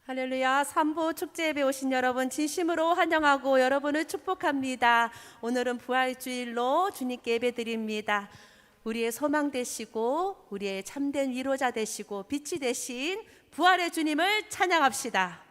할렐루야. 삼부 축제 예배 오신 여러분 진심으로 환영하고 여러분을 축복합니다. 오늘은 부활주일로 주님께 예배드립니다. 우리의 소망 되시고 우리의 참된 위로자 되시고 빛이 되신 부활의 주님을 찬양합시다.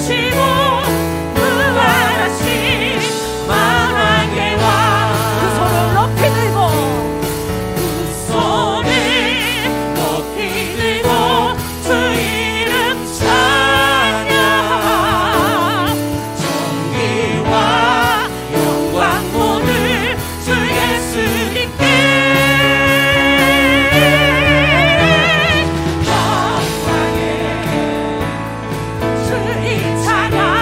죽으시고 부활하신 만왕의 왕 그 손을 높이 들고 그 손을 높이 들고 주 이름 찬양 정의와 영광 모두 주 예수님께 영광의 주님 찬양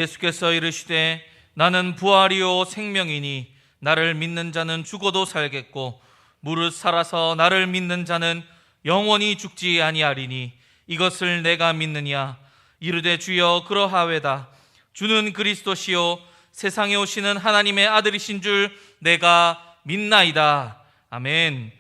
예수께서 이르시되 나는 부활이요 생명이니 나를 믿는 자는 죽어도 살겠고 무릇 살아서 나를 믿는 자는 영원히 죽지 아니하리니 이것을 내가 믿느냐. 이르되 주여 그러하외다. 주는 그리스도시요 세상에 오시는 하나님의 아들이신 줄 내가 믿나이다. 아멘.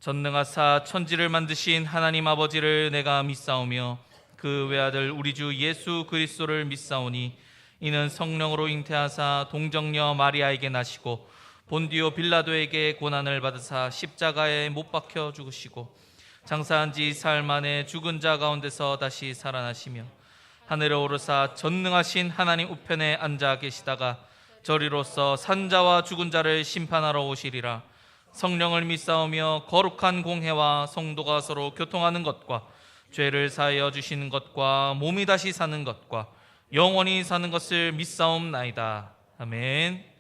전능하사 천지를 만드신 하나님 아버지를 내가 믿사오며 그 외아들 우리 주 예수 그리스도를 믿사오니 이는 성령으로 잉태하사 동정녀 마리아에게 나시고 본디오 빌라도에게 고난을 받으사 십자가에 못 박혀 죽으시고 장사한 지 사흘 만에 죽은 자 가운데서 다시 살아나시며 하늘에 오르사 전능하신 하나님 우편에 앉아 계시다가 저리로서 산자와 죽은 자를 심판하러 오시리라. 성령을 믿사오며 거룩한 공회와 성도가 서로 교통하는 것과 죄를 사하여 주시는 것과 몸이 다시 사는 것과 영원히 사는 것을 믿사옵나이다. 아멘.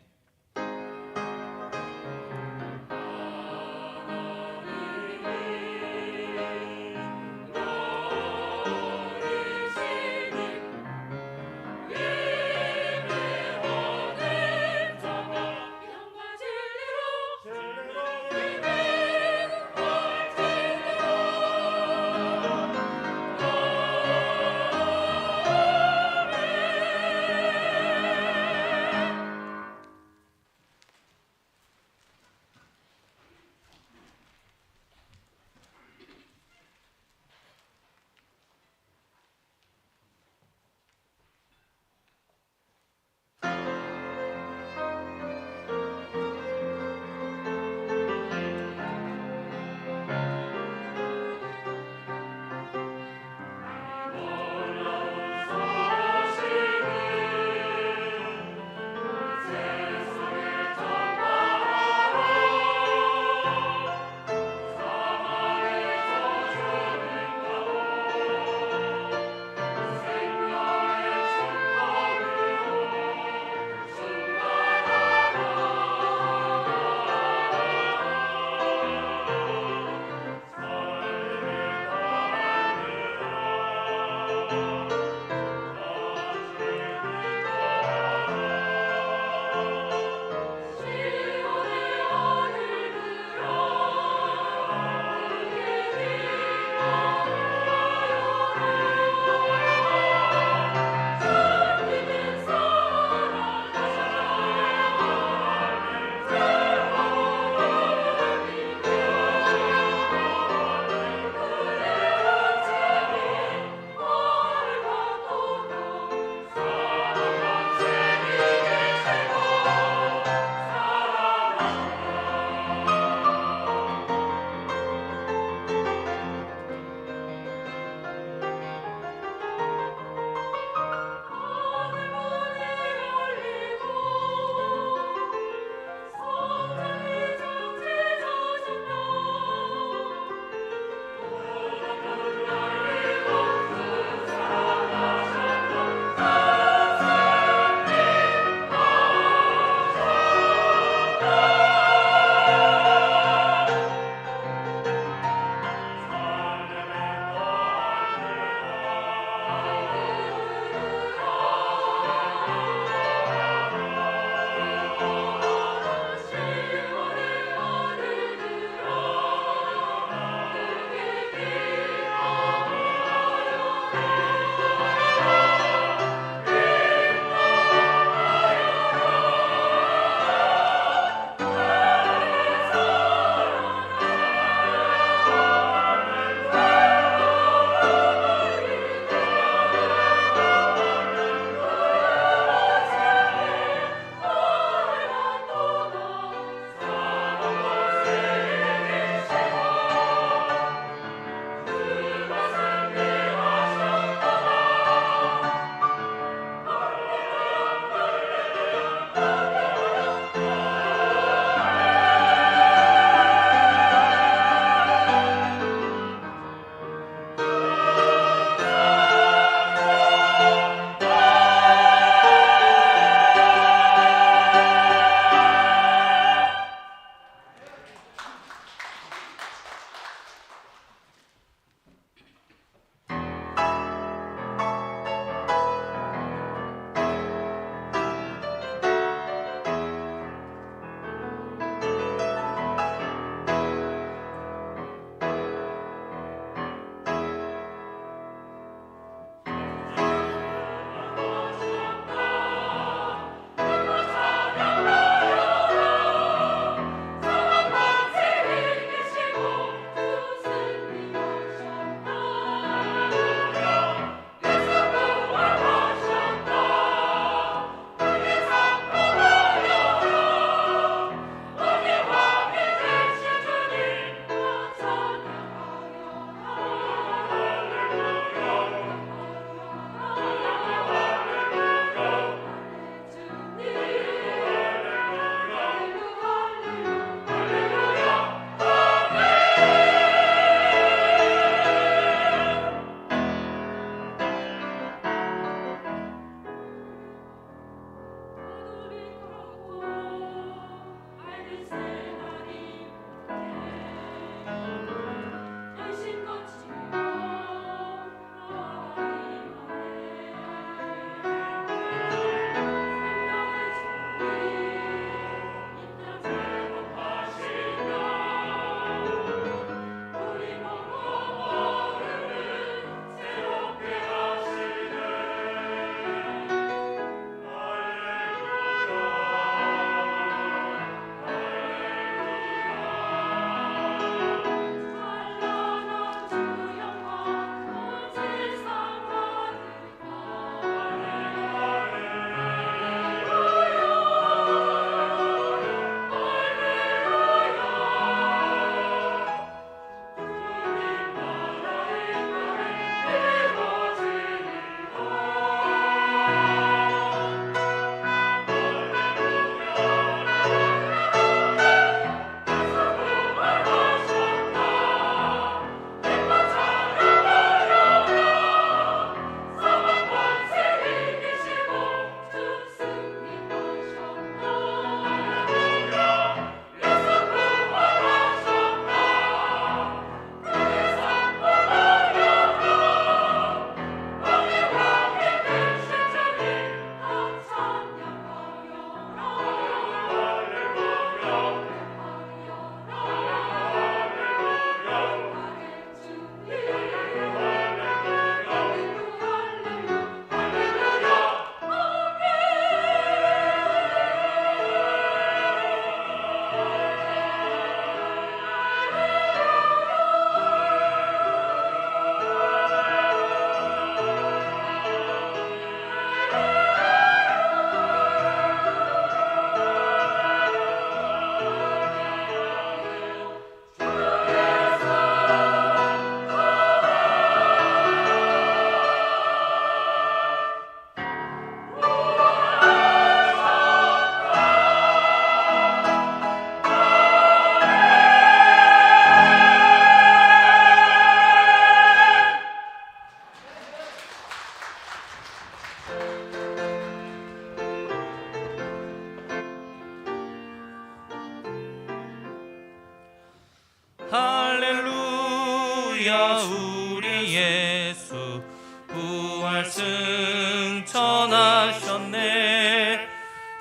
할렐루야 우리 예수 부활 승천하셨네.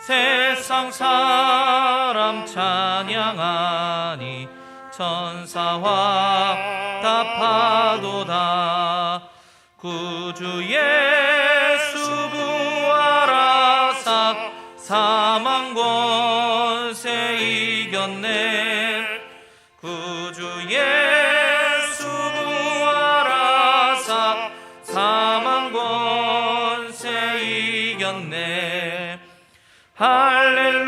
세상 사람 찬양하니 천사와 답하도다. 구주 예수 부활하사 사망 권세 이겼네. 구주 예수 부활하사 사망 권세 이겼네. 할렐루야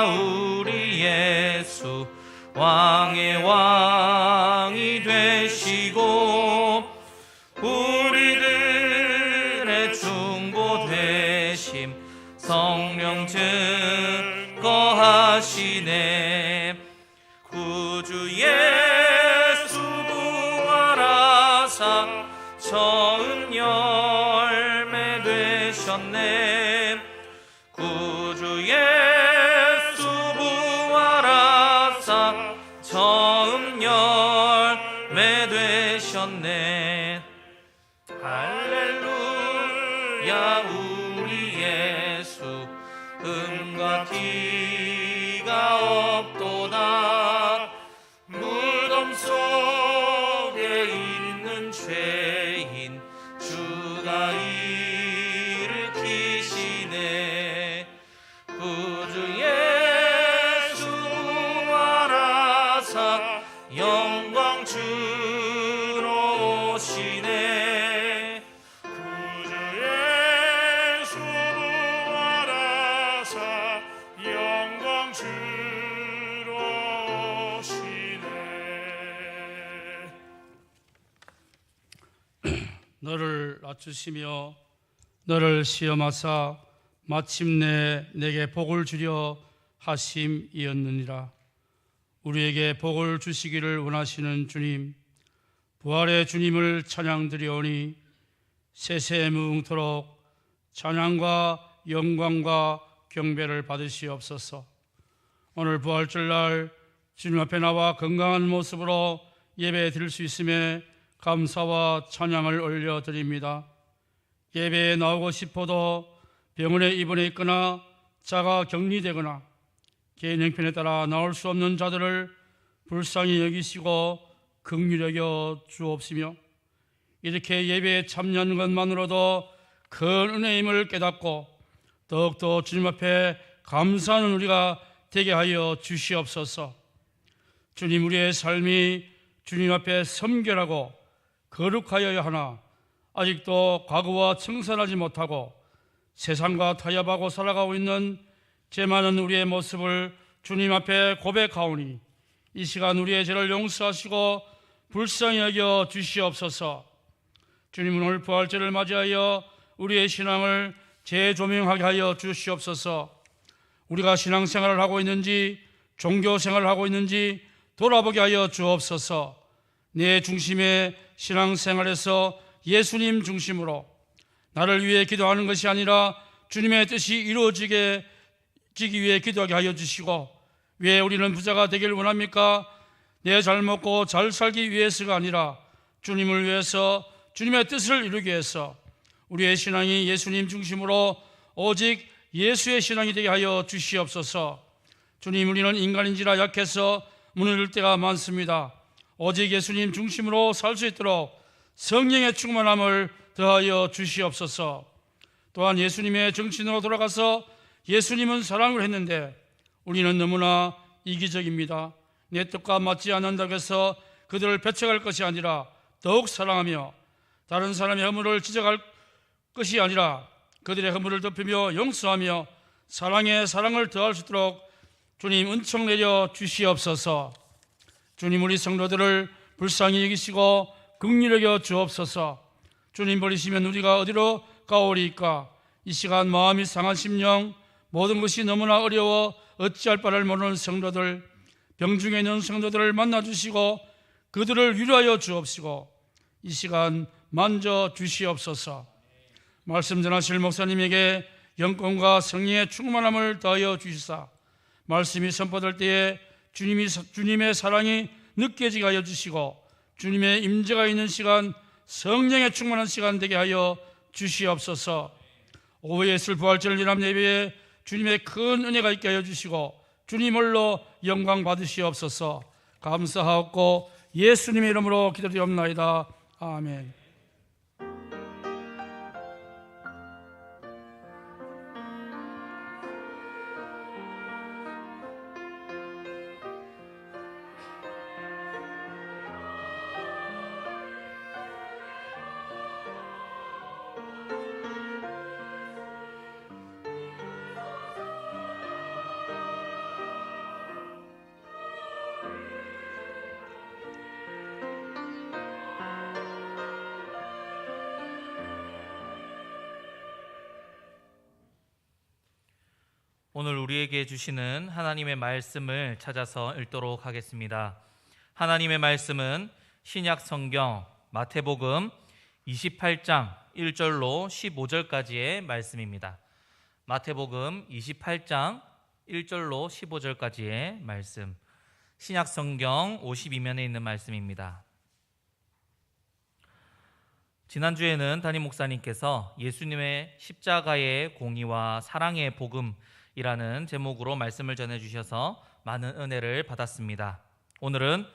우리 예수 왕의 왕이 되시고 우리들의 중보 되심 성령 증거하시네. 구주 예수 부활하사 처음 열매 되셨네. 구주 예수 부활하사 처음 열매 되셨네. 할렐루야 우리 예수 음과 기가 없도다. 무덤 속에 있는 죄인 주가 일으키시네. 구주 예수 부활하사 영광 주로 오시네. 구주 예수 부활하사 영광 주로 오시네. 너를 낮추시며 너를 시험하사 마침내 내게 복을 주려 하심이었느니라. 우리에게 복을 주시기를 원하시는 주님, 부활의 주님을 찬양드리오니 세세무궁토록 찬양과 영광과 경배를 받으시옵소서. 오늘 부활절날 주님 앞에 나와 건강한 모습으로 예배 드릴 수 있음에 감사와 찬양을 올려드립니다. 예배에 나오고 싶어도 병원에 입원해 있거나 자가 격리되거나 개인 형편에 따라 나올 수 없는 자들을 불쌍히 여기시고 긍휼히 여겨 주옵시며 이렇게 예배에 참여하는 것만으로도 큰 은혜임을 깨닫고 더욱더 주님 앞에 감사하는 우리가 되게 하여 주시옵소서. 주님, 우리의 삶이 주님 앞에 섬결하고 거룩하여야 하나 아직도 과거와 청산하지 못하고 세상과 타협하고 살아가고 있는 죄 많은 우리의 모습을 주님 앞에 고백하오니 이 시간 우리의 죄를 용서하시고 불쌍히 여겨 주시옵소서. 주님은 오늘 부활절을 맞이하여 우리의 신앙을 재조명하게 하여 주시옵소서. 우리가 신앙생활을 하고 있는지 종교생활을 하고 있는지 돌아보게 하여 주옵소서. 내 중심의 신앙생활에서 예수님 중심으로 나를 위해 기도하는 것이 아니라 주님의 뜻이 이루어지기 위해 기도하게 하여 주시고, 왜 우리는 부자가 되길 원합니까? 내 잘 먹고 잘 살기 위해서가 아니라 주님을 위해서, 주님의 뜻을 이루기 위해서 우리의 신앙이 예수님 중심으로 오직 예수의 신앙이 되게 하여 주시옵소서. 주님, 우리는 인간인지라 약해서 무너질 때가 많습니다. 오직 예수님 중심으로 살 수 있도록 성령의 충만함을 더하여 주시옵소서. 또한 예수님의 정신으로 돌아가서 예수님은 사랑을 했는데 우리는 너무나 이기적입니다. 내 뜻과 맞지 않는다고 해서 그들을 배척할 것이 아니라 더욱 사랑하며 다른 사람의 허물을 지적할 것이 아니라 그들의 허물을 덮으며 용서하며 사랑에 사랑을 더할 수 있도록 주님 은총 내려 주시옵소서. 주님, 우리 성도들을 불쌍히 여기시고 긍휼히 여겨 주옵소서. 주님 버리시면 우리가 어디로 가오리이까? 이 시간 마음이 상한 심령, 모든 것이 너무나 어려워 어찌할 바를 모르는 성도들, 병중에 있는 성도들을 만나주시고 그들을 위로하여 주옵시고 이 시간 만져 주시옵소서. 말씀 전하실 목사님에게 영권과 성령의 충만함을 더하여 주시사 말씀이 선포될 때에 주님의 사랑이 느껴지게 하여 주시고 주님의 임재가 있는 시간, 성령에 충만한 시간 되게 하여 주시옵소서. 오후에 있을 부활절 연합 예배에 주님의 큰 은혜가 있게 하여 주시고 주님 홀로 영광 받으시옵소서. 감사하옵고 예수님의 이름으로 기도드리옵나이다. 아멘. 오늘 우리에게 주시는 하나님의 말씀을 찾아서 읽도록 하겠습니다. 하나님의 말씀은 신약 성경 마태복음 28장 1절로 15절까지의 말씀입니다. 마태복음 28장 1절로 15절까지의 말씀, 신약 성경 52면에 있는 말씀입니다. 지난주에는 담임 목사님께서 예수님의 십자가의 공의와 사랑의 복음이라는 제목으로 말씀을 전해주셔서 많은 은혜를 받았습니다. 오늘은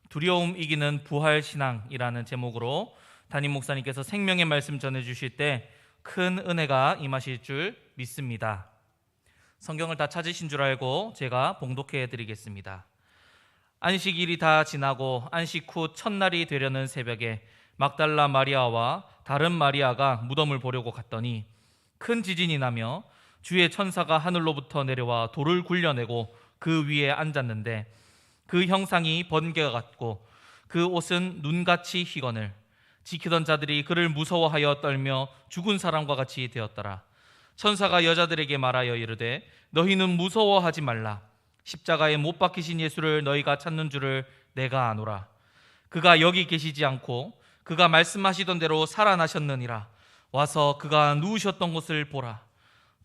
두려움 이기는 부활신앙이라는 제목으로 담임 목사님께서 생명의 말씀 전해주실 때 큰 은혜가 임하실 줄 믿습니다. 성경을 다 찾으신 줄 알고 제가 봉독해 드리겠습니다. 안식일이 다 지나고 안식 후 첫날이 되려는 새벽에 막달라 마리아와 다른 마리아가 무덤을 보려고 갔더니 큰 지진이 나며 주의 천사가 하늘로부터 내려와 돌을 굴려내고 그 위에 앉았는데 그 형상이 번개가 같고 그 옷은 눈같이 희거늘 지키던 자들이 그를 무서워하여 떨며 죽은 사람과 같이 되었더라. 천사가 여자들에게 말하여 이르되 너희는 무서워하지 말라. 십자가에 못 박히신 예수를 너희가 찾는 줄을 내가 아노라. 그가 여기 계시지 않고 그가 말씀하시던 대로 살아나셨느니라. 와서 그가 누우셨던 곳을 보라.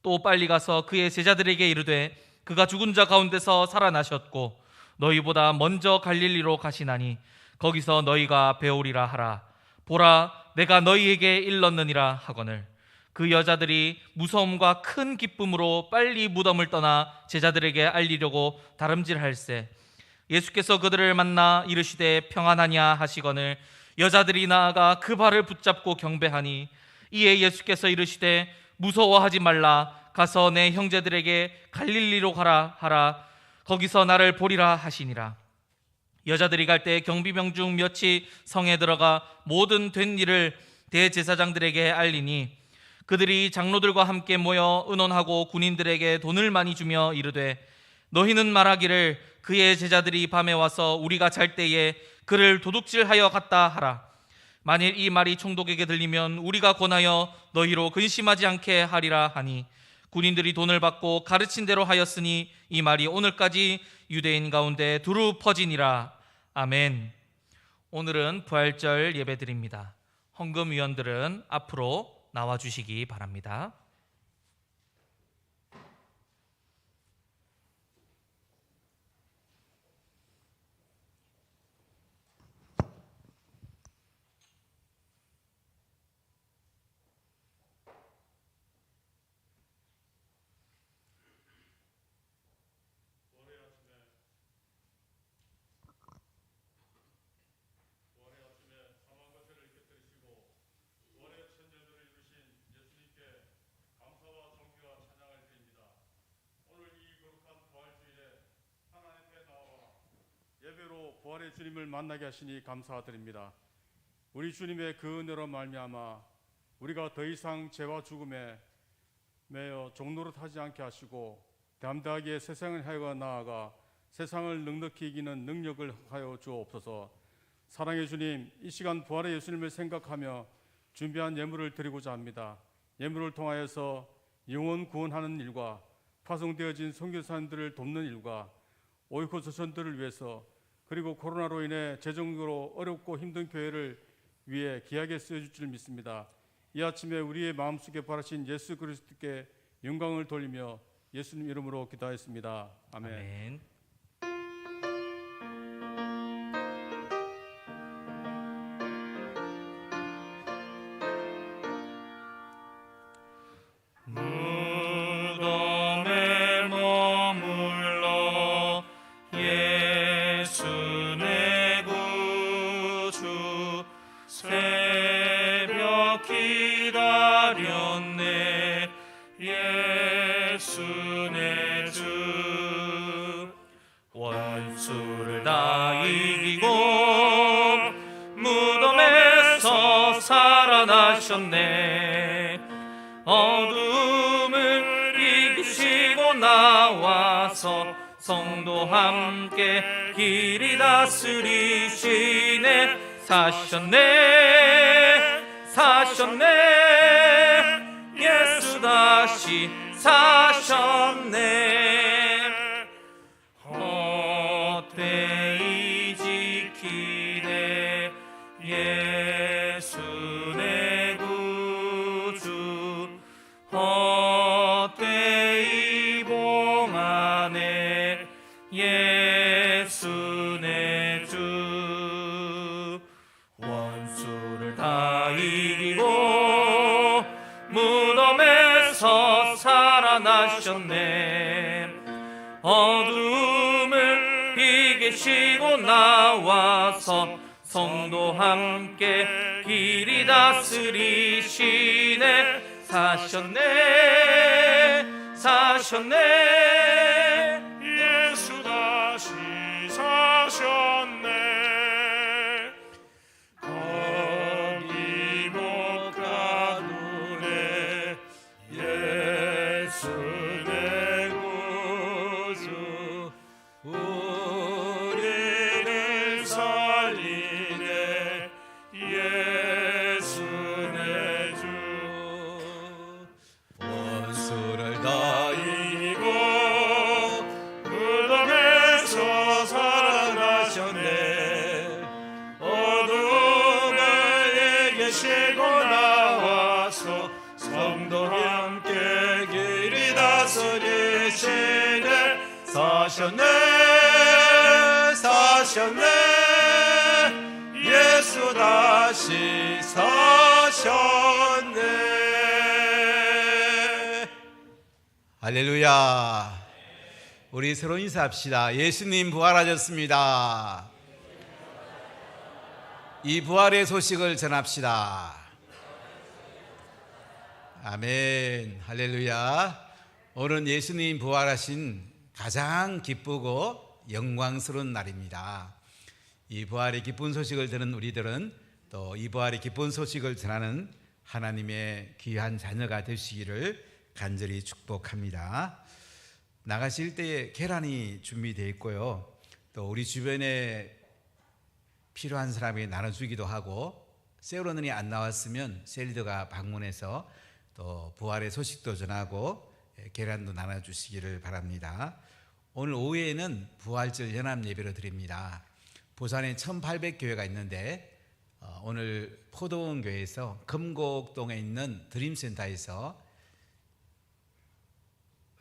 또 빨리 가서 그의 제자들에게 이르되 그가 죽은 자 가운데서 살아나셨고 너희보다 먼저 갈릴리로 가시나니 거기서 너희가 배우리라 하라. 보라, 내가 너희에게 일렀느니라 하거늘. 그 여자들이 무서움과 큰 기쁨으로 빨리 무덤을 떠나 제자들에게 알리려고 다름질할세 예수께서 그들을 만나 이르시되 평안하냐 하시거늘 여자들이 나아가 그 발을 붙잡고 경배하니 이에 예수께서 이르시되 무서워하지 말라. 가서 내 형제들에게 갈릴리로 가라 하라. 거기서 나를 보리라 하시니라. 여자들이 갈 때 경비병 중 몇이 성에 들어가 모든 된 일을 대제사장들에게 알리니 그들이 장로들과 함께 모여 의논하고 군인들에게 돈을 많이 주며 이르되 너희는 말하기를 그의 제자들이 밤에 와서 우리가 잘 때에 그를 도둑질하여 갔다 하라. 만일 이 말이 총독에게 들리면 우리가 권하여 너희로 근심하지 않게 하리라 하니 군인들이 돈을 받고 가르친 대로 하였으니 이 말이 오늘까지 유대인 가운데 두루 퍼지니라. 아멘. 오늘은 부활절 예배드립니다. 헌금위원들은 앞으로 나와주시기 바랍니다. 예배로 부활의 주님을 만나게 하시니 감사드립니다. 우리 주님의 그 은혜로 말미암아 우리가 더 이상 죄와 죽음에 매여 종노릇하지 않게 하시고 담대하게 세상을 향해 나아가 세상을 넉넉히 이기는 능력을 하여 주옵소서. 사랑의 주님, 이 시간 부활의 예수님을 생각하며 준비한 예물을 드리고자 합니다. 예물을 통하여서 영혼 구원하는 일과 파송되어진 선교사님들을 돕는 일과 오이코 조선들을 위해서 그리고 코로나로 인해 재정적으로 어렵고 힘든 교회를 위해 귀하게 쓰여줄 줄 믿습니다. 이 아침에 우리의 마음속에 바라신 예수 그리스도께 영광을 돌리며 예수님 이름으로 기도하였습니다. 아멘. 아멘. 내 주 원수를 다 이기고 무덤에서 살아나셨네. 어둠을 이기시고 나와서 성도 함께 길이 다스리시네. 사셨네 사셨네 예수 다시 사셨네. 헛되이 지키네 예수 내 구주. 헛되이 봉하네 예수 내 주. 원수를 다 이기고 무덤에서 살아나셨네. 어둠을 이기시고 나와서 성도 함께 길이 다스리시네. 사셨네 사셨네 예수 다시 사셨네. 거기 못 가두네 예수 내 구주. 우리를 살리네 예수 내 주. 원수를 다 이기고 무덤에서 살아나셨네. 어둠에 이기시고 나와서 성도 함께 길이 다스리시네. 사셨네 사셨네 예수 다시 사셨네. 할렐루야. 우리 서로 인사합시다. 예수님 부활하셨습니다. 이 부활의 소식을 전합시다. 아멘. 할렐루야. 오늘은 예수님 부활하신 가장 기쁘고 영광스러운 날입니다. 이 부활의 기쁜 소식을 들은 우리들은 또 이 부활의 기쁜 소식을 전하는 하나님의 귀한 자녀가 되시기를 간절히 축복합니다. 나가실 때에 계란이 준비되어 있고요. 또 우리 주변에 필요한 사람에게 나눠주기도 하고, 세우러는이 안 나왔으면 셀더가 방문해서 또 부활의 소식도 전하고 계란도 나눠주시기를 바랍니다. 오늘 오후에는 부활절 연합 예배를 드립니다. 부산에 1800교회가 있는데 오늘 포도원 교회에서 금곡동에 있는 드림센터에서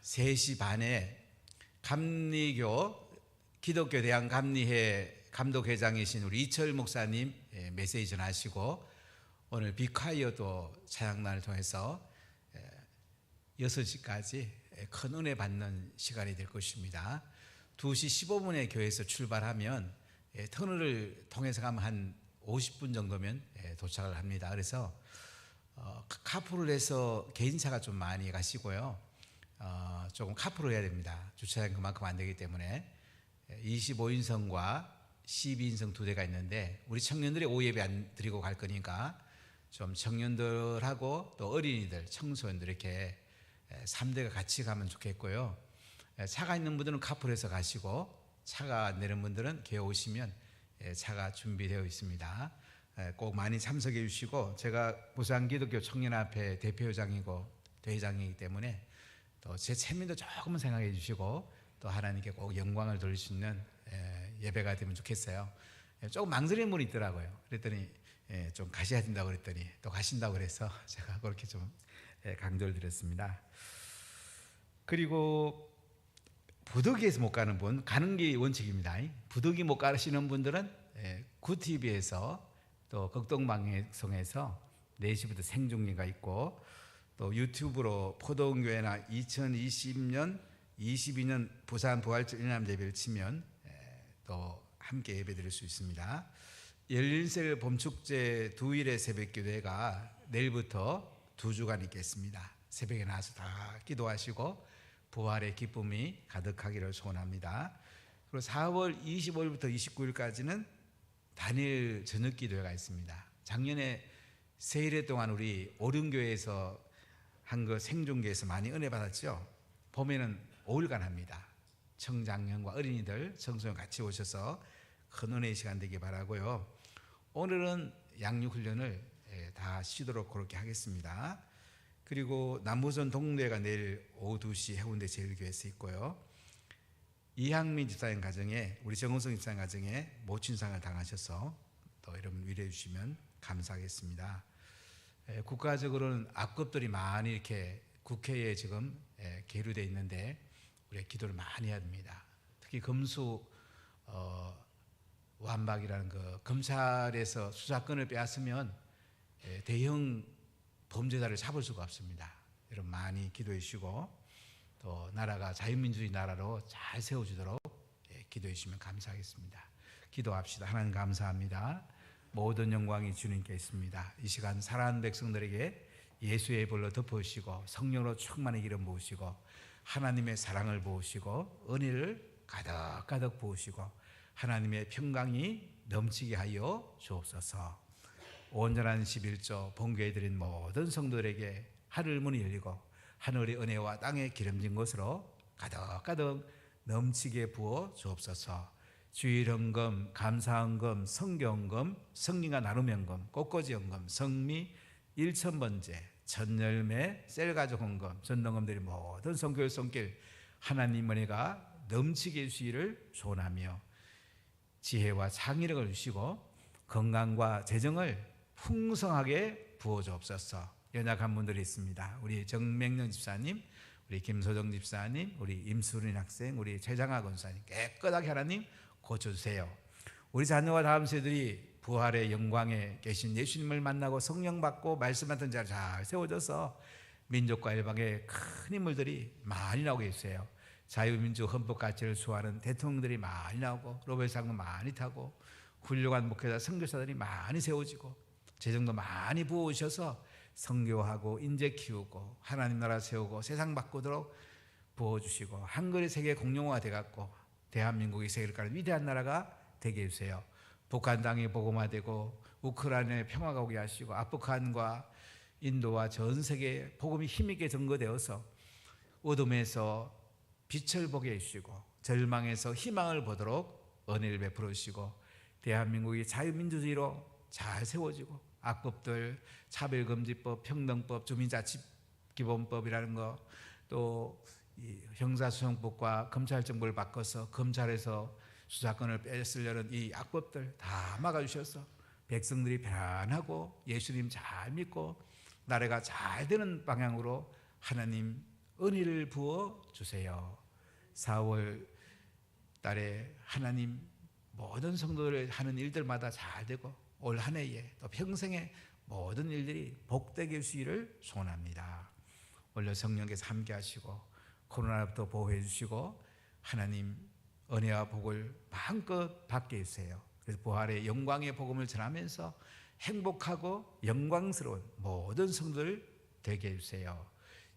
3시 반에 감리교 기독교 대한 감리회 감독회장이신 우리 이철 목사님 메시지 전하시고, 오늘 비콰이어도 찬양단을 통해서 6시까지 큰 은혜 받는 시간이 될 것입니다. 2시 15분에 교회에서 출발하면 터널을 통해서 가면 한 50분 정도면 도착을 합니다. 그래서 카풀을 해서 개인차가 좀 많이 가시고요. 조금 카풀을 해야 됩니다. 주차장 그만큼 안 되기 때문에 25인승과 12인승 2대가 있는데, 우리 청년들이 오후 예배 안 드리고 갈 거니까 좀 청년들하고 또 어린이들, 청소년들 이렇게 3대가 같이 가면 좋겠고요. 차가 있는 분들은 카풀해서 가시고, 차가 안 되는 분들은 교회 오시면 차가 준비되어 있습니다. 꼭 많이 참석해 주시고, 제가 부산 기독교 청년합회 대표장이고 대회장이기 때문에 또 제 체면도 조금은 생각해 주시고, 또 하나님께 꼭 영광을 돌릴 수 있는 예배가 되면 좋겠어요. 조금 망설이는 분이 있더라고요. 그랬더니 좀 가셔야 된다고 그랬더니 또 가신다고 그래서 제가 그렇게 좀 강조를 드렸습니다. 그리고 부득이해서 못 가는 분, 가는 게 원칙입니다. 부득이 못 가시는 분들은 구TV에서 또 극동방송에서 4시부터 생중계가 있고, 또 유튜브로 포도원교회나 2020년 22년 부산 부활절 연합 예배를 치면 또 함께 예배 드릴 수 있습니다. 열린셀 봄축제 2일의 새벽기도회가 내일부터 2주간 있겠습니다. 새벽에 나와서 다 기도하시고 부활의 기쁨이 가득하기를 소원합니다. 그리고 4월 25일부터 29일까지는 단일 저녁 기도회가 있습니다. 작년에 세일회 동안 우리 오륜교회에서 한 거 생중계에서 많이 은혜 받았죠. 봄에는 5일간 합니다. 청장년과 어린이들, 청소년 같이 오셔서 큰 은혜의 시간 되길 바라고요. 오늘은 양육훈련을 다 쉬도록 그렇게 하겠습니다. 그리고 남부선 동대회가 내일 오후 2시 해운대 제일교회에서 있고요. 이항민 집사님 가정에, 우리 정은성 집사님 가정에 모친상을 당하셔서 또 여러분 위로해 주시면 감사하겠습니다. 국가적으로는 악급들이 많이 이렇게 국회에 지금 계류되어 있는데 우리 기도를 많이 해야 됩니다. 특히 금수 완박이라는 그 검찰에서 수사권을 빼앗으면 대형 범죄자를 잡을 수가 없습니다. 여러분 많이 기도해 주시고 또 나라가 자유민주주의 나라로 잘 세워지도록 기도해 주시면 감사하겠습니다. 기도합시다. 하나님 감사합니다. 모든 영광이 주님께 있습니다. 이 시간 사랑하는 백성들에게 예수의 볼로 덮으시고 성령으로 충만의 기름 부으시고 하나님의 사랑을 부으시고 은혜를 가득가득 부으시고 하나님의 평강이 넘치게 하여 주옵소서. 온전한 11조 본교에 드린 모든 성도들에게 하늘 문이 열리고 하늘의 은혜와 땅에 기름진 것으로 가득가득 넘치게 부어 주옵소서. 주일헌금, 감사헌금, 성경헌금, 성리가 나눔헌금, 꽃꽂이헌금, 성미, 일천번제, 천열매, 셀가족헌금, 전동헌금들이 모든 성교회 손길 하나님 은혜가 넘치게 해주시기를 소원하며 지혜와 창의력을 주시고 건강과 재정을 풍성하게 부어주옵소서. 연약한 분들이 있습니다. 우리 정맹령 집사님, 우리 김소정 집사님, 우리 임수린 학생, 우리 최장하 권사님 깨끗하게 하나님 고쳐주세요. 우리 자녀와 다음 세대들이 부활의 영광에 계신 예수님을 만나고 성령 받고 말씀 받던 자를 잘 세워져서 민족과 일방의 큰 인물들이 많이 나오게 해주세요. 자유민주 헌법 가치를 수호하는 대통령들이 많이 나오고 노벨상도 많이 타고 훌륭한 목회자 선교사들이 많이 세워지고 재정도 많이 부어오셔서 선교하고 인재 키우고 하나님 나라 세우고 세상 바꾸도록 부어주시고 한글의 세계 공용어가 돼갖고 대한민국이 세계를 가는 위대한 나라가 되게 해주세요. 북한 땅이 복음화되고 우크라이나에 평화가 오게 하시고 아프간과 인도와 전 세계에 복음이 힘있게 전거되어서 어둠에서 빛을 보게 해주시고 절망에서 희망을 보도록 은혜를 베풀어 주시고 대한민국이 자유민주주의로 잘 세워지고 악법들, 차별금지법, 평등법, 주민자치기본법이라는 거 또 형사소송법과 검찰정보를 바꿔서 검찰에서 수사권을 뺏으려는 이 악법들 다 막아주셔서 백성들이 편안하고 예수님 잘 믿고 나라가 잘 되는 방향으로 하나님 은혜를 부어주세요. 4월 달에 하나님 모든 성도들 하는 일들마다 잘 되고 올 한 해에 또 평생에 모든 일들이 복되게 해주시기를 소원합니다. 원래 성령께서 함께 하시고 코로나부터 보호해 주시고 하나님 은혜와 복을 마음껏 받게 해주세요. 그래서 부활의 영광의 복음을 전하면서 행복하고 영광스러운 모든 성도들 되게 해주세요.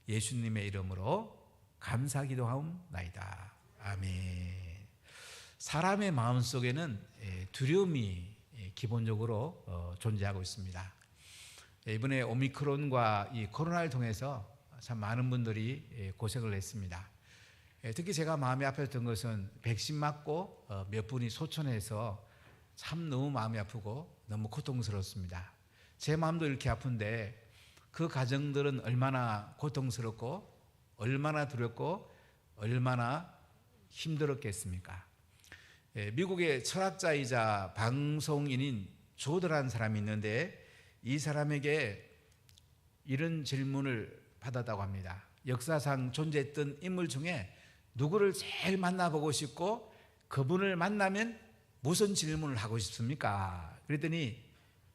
예수님의 이름으로 감사 기도하옵나이다. 아멘. 사람의 마음속에는 두려움이 기본적으로 존재하고 있습니다. 이번에 오미크론과 이 코로나를 통해서 참 많은 분들이 고생을 했습니다. 특히 제가 마음이 아팠던 것은 백신 맞고 몇 분이 소천해서 참 너무 마음이 아프고 너무 고통스럽습니다. 제 마음도 이렇게 아픈데 그 가정들은 얼마나 고통스럽고 얼마나 두렵고 얼마나 힘들었겠습니까? 미국의 철학자이자 방송인인 조드라는 사람이 있는데 이 사람에게 이런 질문을 받았다고 합니다. 역사상 존재했던 인물 중에 누구를 제일 만나보고 싶고 그분을 만나면 무슨 질문을 하고 싶습니까? 그랬더니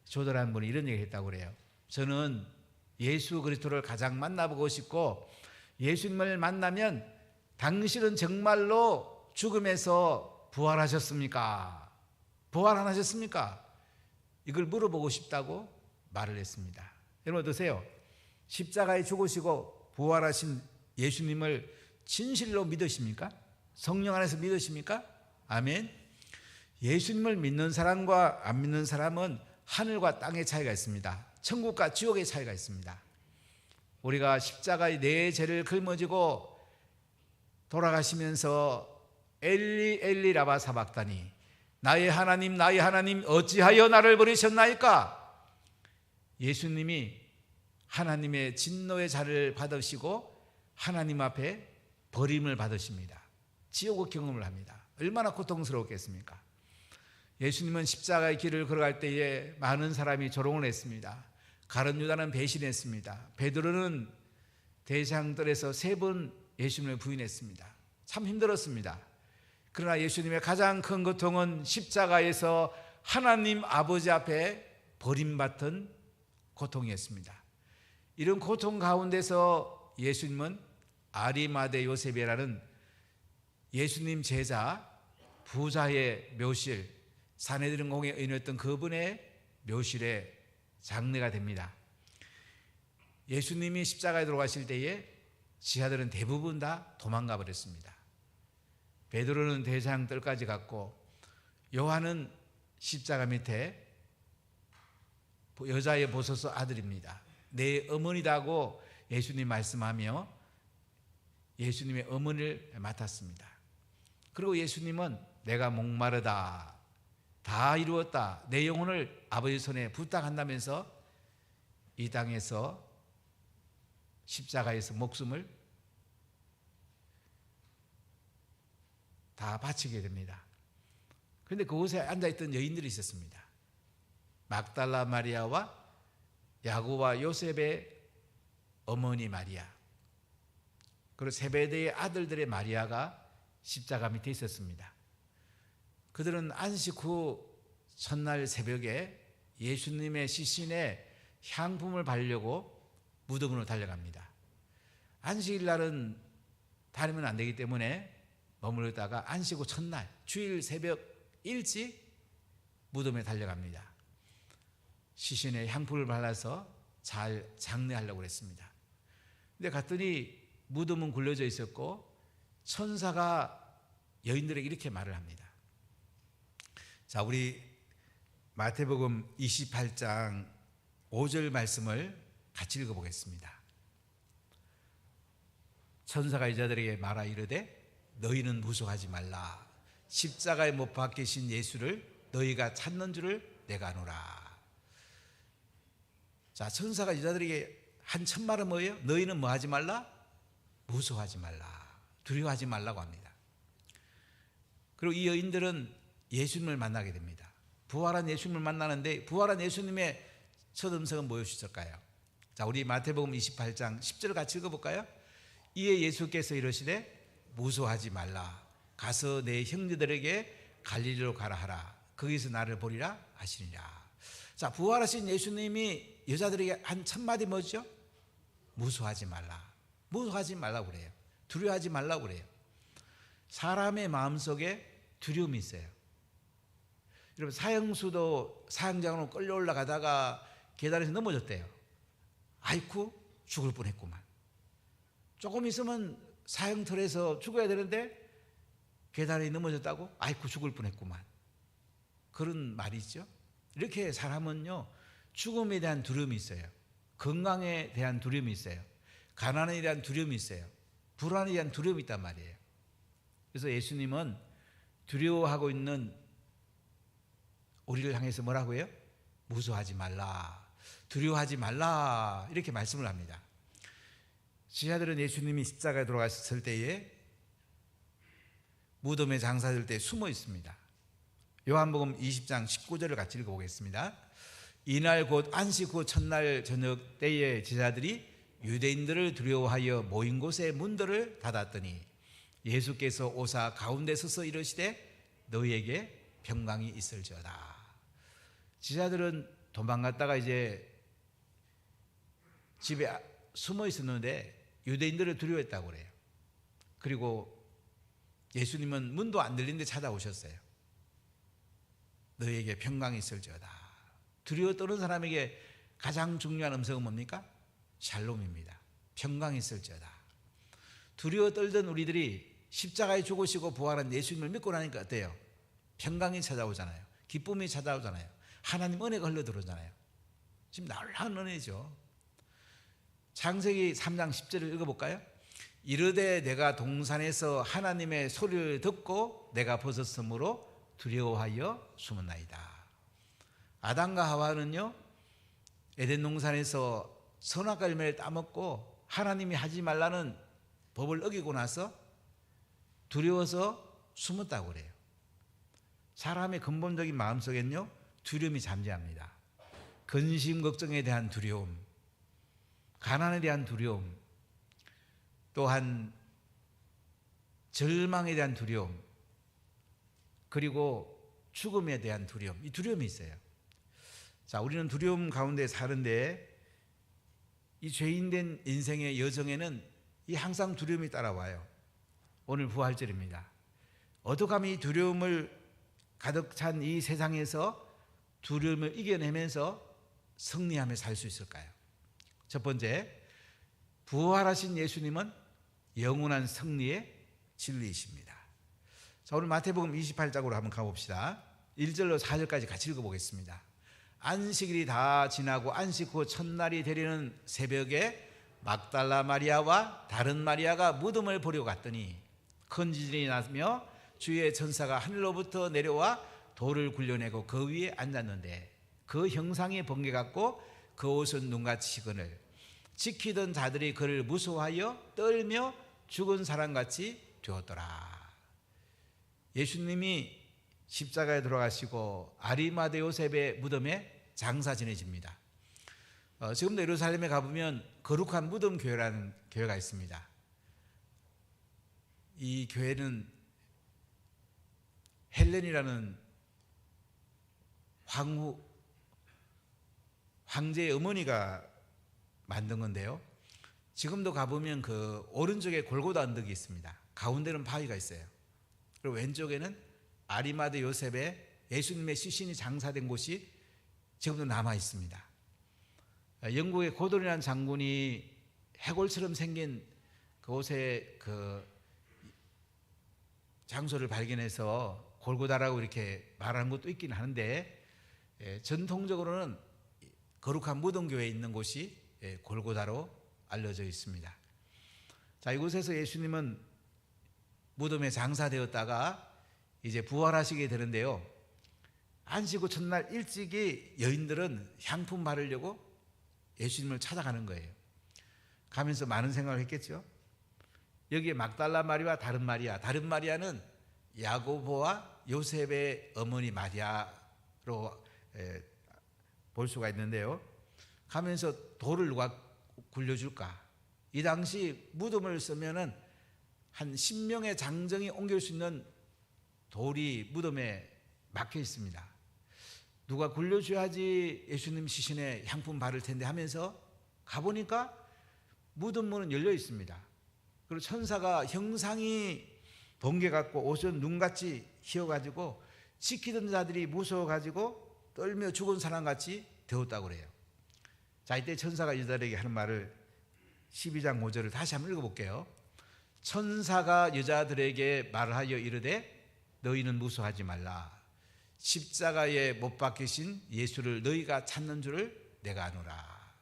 조드라는 분이 이런 얘기를 했다고 그래요. 저는 예수 그리스도를 가장 만나보고 싶고 예수님을 만나면 당신은 정말로 죽음에서 부활하셨습니까? 부활 안 하셨습니까? 이걸 물어보고 싶다고 말을 했습니다. 여러분 어떠세요? 십자가에 죽으시고 부활하신 예수님을 진실로 믿으십니까? 성령 안에서 믿으십니까? 아멘. 예수님을 믿는 사람과 안 믿는 사람은 하늘과 땅의 차이가 있습니다. 천국과 지옥의 차이가 있습니다. 우리가 십자가의 내 죄를 짊어지고 돌아가시면서 엘리 엘리 라바 사박다니, 나의 하나님 어찌하여 나를 버리셨나이까? 예수님이 하나님의 진노의 자를 받으시고 하나님 앞에 버림을 받으십니다. 지옥의 경험을 합니다. 얼마나 고통스러웠겠습니까? 예수님은 십자가의 길을 걸어갈 때에 많은 사람이 조롱을 했습니다. 가룟 유다는 배신했습니다. 베드로는 대장들에서 3번 예수님을 부인했습니다. 참 힘들었습니다. 그러나 예수님의 가장 큰 고통은 십자가에서 하나님 아버지 앞에 버림받은 고통이었습니다. 이런 고통 가운데서 예수님은 아리마대 요셉이라는 예수님 제자 부자의 묘실, 사내들은 공에 의논했던 그분의 묘실에 장례가 됩니다. 예수님이 십자가에 들어가실 때에 지하들은 대부분 다 도망가 버렸습니다. 베드로는 대장 뜰까지 갔고, 요한은 십자가 밑에 여자의 보소서 아들입니다. 내 어머니다고 예수님 말씀하며 예수님의 어머니를 맡았습니다. 그리고 예수님은 내가 목마르다, 다 이루었다, 내 영혼을 아버지 손에 부탁한다면서 이 땅에서 십자가에서 목숨을 다 바치게 됩니다. 그런데 그곳에 앉아있던 여인들이 있었습니다. 막달라 마리아와 야고보와 요셉의 어머니 마리아, 그리고 세베대의 아들들의 마리아가 십자가 밑에 있었습니다. 그들은 안식 후 첫날 새벽에 예수님의 시신에 향품을 바르려고 무덤으로 달려갑니다. 안식일 날은 다니면 안 되기 때문에 머무르다가 안식 후 첫날 주일 새벽 일찍 무덤에 달려갑니다. 시신에 향품을 발라서 잘 장례하려고 그랬습니다. 근데 갔더니 무덤은 굴려져 있었고 천사가 여인들에게 이렇게 말을 합니다. 자, 우리 마태복음 28장 5절 말씀을 같이 읽어보겠습니다. 천사가 여자들에게 말하 이르되 너희는 무서워하지 말라. 십자가에 못 박히신 예수를 너희가 찾는 줄을 내가 아노라. 자, 천사가 여자들에게 한 첫 말은 뭐예요? 너희는 뭐 하지 말라? 무서워하지 말라. 두려워하지 말라고 합니다. 그리고 이 여인들은 예수님을 만나게 됩니다. 부활한 예수님을 만나는데 부활한 예수님의 첫 음성은 무엇이었을까요? 자, 우리 마태복음 28장 10절 같이 읽어볼까요? 이에 예수께서 이르시되 무서워하지 말라. 가서 내 형제들에게 갈릴리로 가라 하라. 거기서 나를 보리라 하시니라. 자, 부활하신 예수님이 여자들에게 한 첫마디 뭐죠? 무서워하지 말라. 무서워하지 말라고 그래요. 두려워하지 말라고 그래요. 사람의 마음속에 두려움이 있어요. 여러분, 사형수도 사형장으로 끌려 올라가다가 계단에서 넘어졌대요. 아이쿠, 죽을 뻔했구만. 조금 있으면 사형틀에서 죽어야 되는데 계단에 넘어졌다고? 아이쿠, 죽을 뻔했구만. 그런 말이 있죠. 이렇게 사람은요, 죽음에 대한 두려움이 있어요. 건강에 대한 두려움이 있어요. 가난에 대한 두려움이 있어요. 불안에 대한 두려움이 있단 말이에요. 그래서 예수님은 두려워하고 있는 우리를 향해서 뭐라고 해요? 무서워하지 말라, 두려워하지 말라, 이렇게 말씀을 합니다. 지하들은 예수님이 십자가에 돌아가셨을 때에 무덤에 장사될 때 숨어 있습니다. 요한복음 20장 19절을 같이 읽어보겠습니다. 이날 곧 안식 후 첫날 저녁 때에 제자들이 유대인들을 두려워하여 모인 곳의 문들을 닫았더니 예수께서 오사 가운데 서서 이르시되 너희에게 평강이 있을지어다. 제자들은 도망갔다가 이제 집에 숨어 있었는데 유대인들을 두려워했다고 그래요. 그리고 예수님은 문도 안 들리는데 찾아오셨어요. 너희에게 평강이 있을지어다. 두려워 떠는 사람에게 가장 중요한 음성은 뭡니까? 샬롬입니다. 평강이 있을지어다. 두려워 떨던 우리들이 십자가에 죽으시고 부활한 예수님을 믿고 나니까 어때요? 평강이 찾아오잖아요. 기쁨이 찾아오잖아요. 하나님 은혜가 흘러들어오잖아요. 지금 놀라운 은혜죠. 창세기 3장 10절을 읽어볼까요? 이르되 내가 동산에서 하나님의 소리를 듣고 내가 벗었으므로 두려워하여 숨었나이다. 아담과 하와는요, 에덴 동산에서 선악과 열매를 따먹고 하나님이 하지 말라는 법을 어기고 나서 두려워서 숨었다고 그래요. 사람의 근본적인 마음속엔요, 두려움이 잠재합니다. 근심 걱정에 대한 두려움, 가난에 대한 두려움, 또한 절망에 대한 두려움, 그리고 죽음에 대한 두려움, 이 두려움이 있어요. 자, 우리는 두려움 가운데 사는데 이 죄인된 인생의 여정에는 이 항상 두려움이 따라와요. 오늘 부활절입니다. 어떻게 하면 이 두려움을 가득 찬 이 세상에서 두려움을 이겨내면서 승리하며 살 수 있을까요? 첫 번째, 부활하신 예수님은 영원한 승리의 진리이십니다. 자, 오늘 마태복음 28장으로 한번 가봅시다. 1절로 4절까지 같이 읽어보겠습니다. 안식일이 다 지나고 안식 후 첫날이 되려는 새벽에 막달라 마리아와 다른 마리아가 무덤을 보려 갔더니 큰 지진이 나며 주의 천사가 하늘로부터 내려와 돌을 굴려내고 그 위에 앉았는데 그 형상이 번개 같고 그 옷은 눈같이 시그늘 지키던 자들이 그를 무서워하여 떨며 죽은 사람같이 되었더라. 예수님이 십자가에 돌아가시고 아리마대 요셉의 무덤에 장사 지내집니다. 지금도 예루살렘에 가보면 거룩한 무덤 교회라는 교회가 있습니다. 이 교회는 헬렌이라는 황제의 어머니가 만든 건데요. 지금도 가보면 그 오른쪽에 골고다 언덕이 있습니다. 가운데는 바위가 있어요. 그리고 왼쪽에는 아리마대 요셉의 예수님의 시신이 장사된 곳이 지금도 남아 있습니다. 영국의 고돈이라는 장군이 해골처럼 생긴 그곳에 그 장소를 발견해서 골고다라고 이렇게 말하는 것도 있긴 하는데, 전통적으로는 거룩한 무덤교회에 있는 곳이 골고다로 알려져 있습니다. 자, 이곳에서 예수님은 무덤에 장사되었다가 이제 부활하시게 되는데요. 안식 후 첫날 일찍이 여인들은 향품 바르려고 예수님을 찾아가는 거예요. 가면서 많은 생각을 했겠죠. 여기에 막달라 마리아와 다른 마리아, 다른 마리아는 야고보와 요셉의 어머니 마리아로 볼 수가 있는데요. 가면서 돌을 누가 굴려줄까? 이 당시 무덤을 쓰면은 한 10명의 장정이 옮길 수 있는 돌이 무덤에 막혀 있습니다. 누가 굴려줘야지 예수님 시신에 향품 바를 텐데 하면서 가보니까 무덤 문은 열려 있습니다. 그리고 천사가 형상이 번개 같고 옷은 눈같이 휘어가지고 지키던 자들이 무서워가지고 떨며 죽은 사람같이 되었다고 그래요. 자, 이때 천사가 여자들에게 하는 말을 12장 5절을 다시 한번 읽어볼게요. 천사가 여자들에게 말하여 이르되 너희는 무서워하지 말라. 십자가에 못 박히신 예수를 너희가 찾는 줄을 내가 아노라.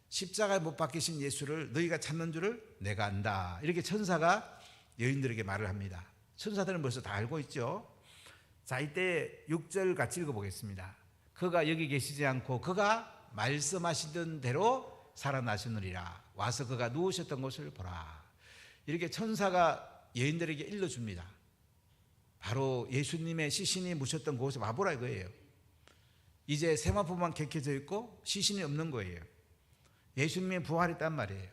십자가에 못 박히신 예수를 너희가 찾는 줄을 내가 안다. 이렇게 천사가 여인들에게 말을 합니다. 천사들은 벌써 다 알고 있죠. 자, 이때 6절 같이 읽어보겠습니다. 그가 여기 계시지 않고 그가 말씀하시던 대로 살아나시느니라. 와서 그가 누우셨던 곳을 보라. 이렇게 천사가 여인들에게 일러줍니다. 바로 예수님의 시신이 묻혔던 곳에 와보라 이거예요. 이제 세마포만 객해져 있고 시신이 없는 거예요. 예수님이 부활했단 말이에요.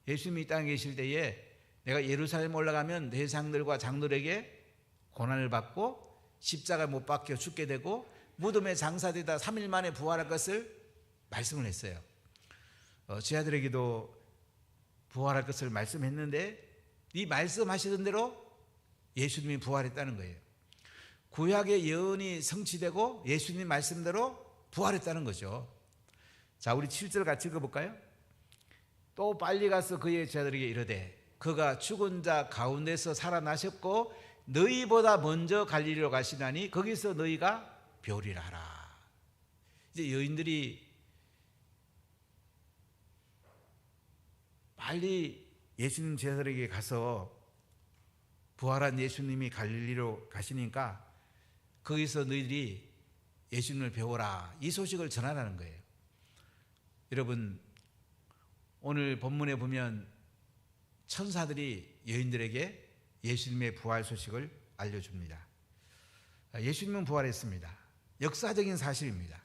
예수님이 이 땅에 계실 때에 내가 예루살렘 올라가면 대상들과 장들에게 고난을 받고 십자가에 못 박혀 죽게 되고 무덤에 장사되다 3일 만에 부활할 것을 말씀을 했어요. 제 아들에게도 부활할 것을 말씀했는데 이 말씀하시던 대로 예수님이 부활했다는 거예요. 구약의 예언이 성취되고 예수님 말씀대로 부활했다는 거죠. 자, 우리 7절 같이 읽어볼까요? 또 빨리 가서 그의 제자들에게 이르되 그가 죽은 자 가운데서 살아나셨고 너희보다 먼저 갈릴리로 가시나니 거기서 너희가 배우리라 하라. 이제 여인들이 빨리 예수님 제자들에게 가서 부활한 예수님이 갈릴리로 가시니까 거기서 너희들이 예수님을 배우라, 이 소식을 전하라는 거예요. 여러분, 오늘 본문에 보면 천사들이 여인들에게 예수님의 부활 소식을 알려줍니다. 예수님은 부활했습니다. 역사적인 사실입니다.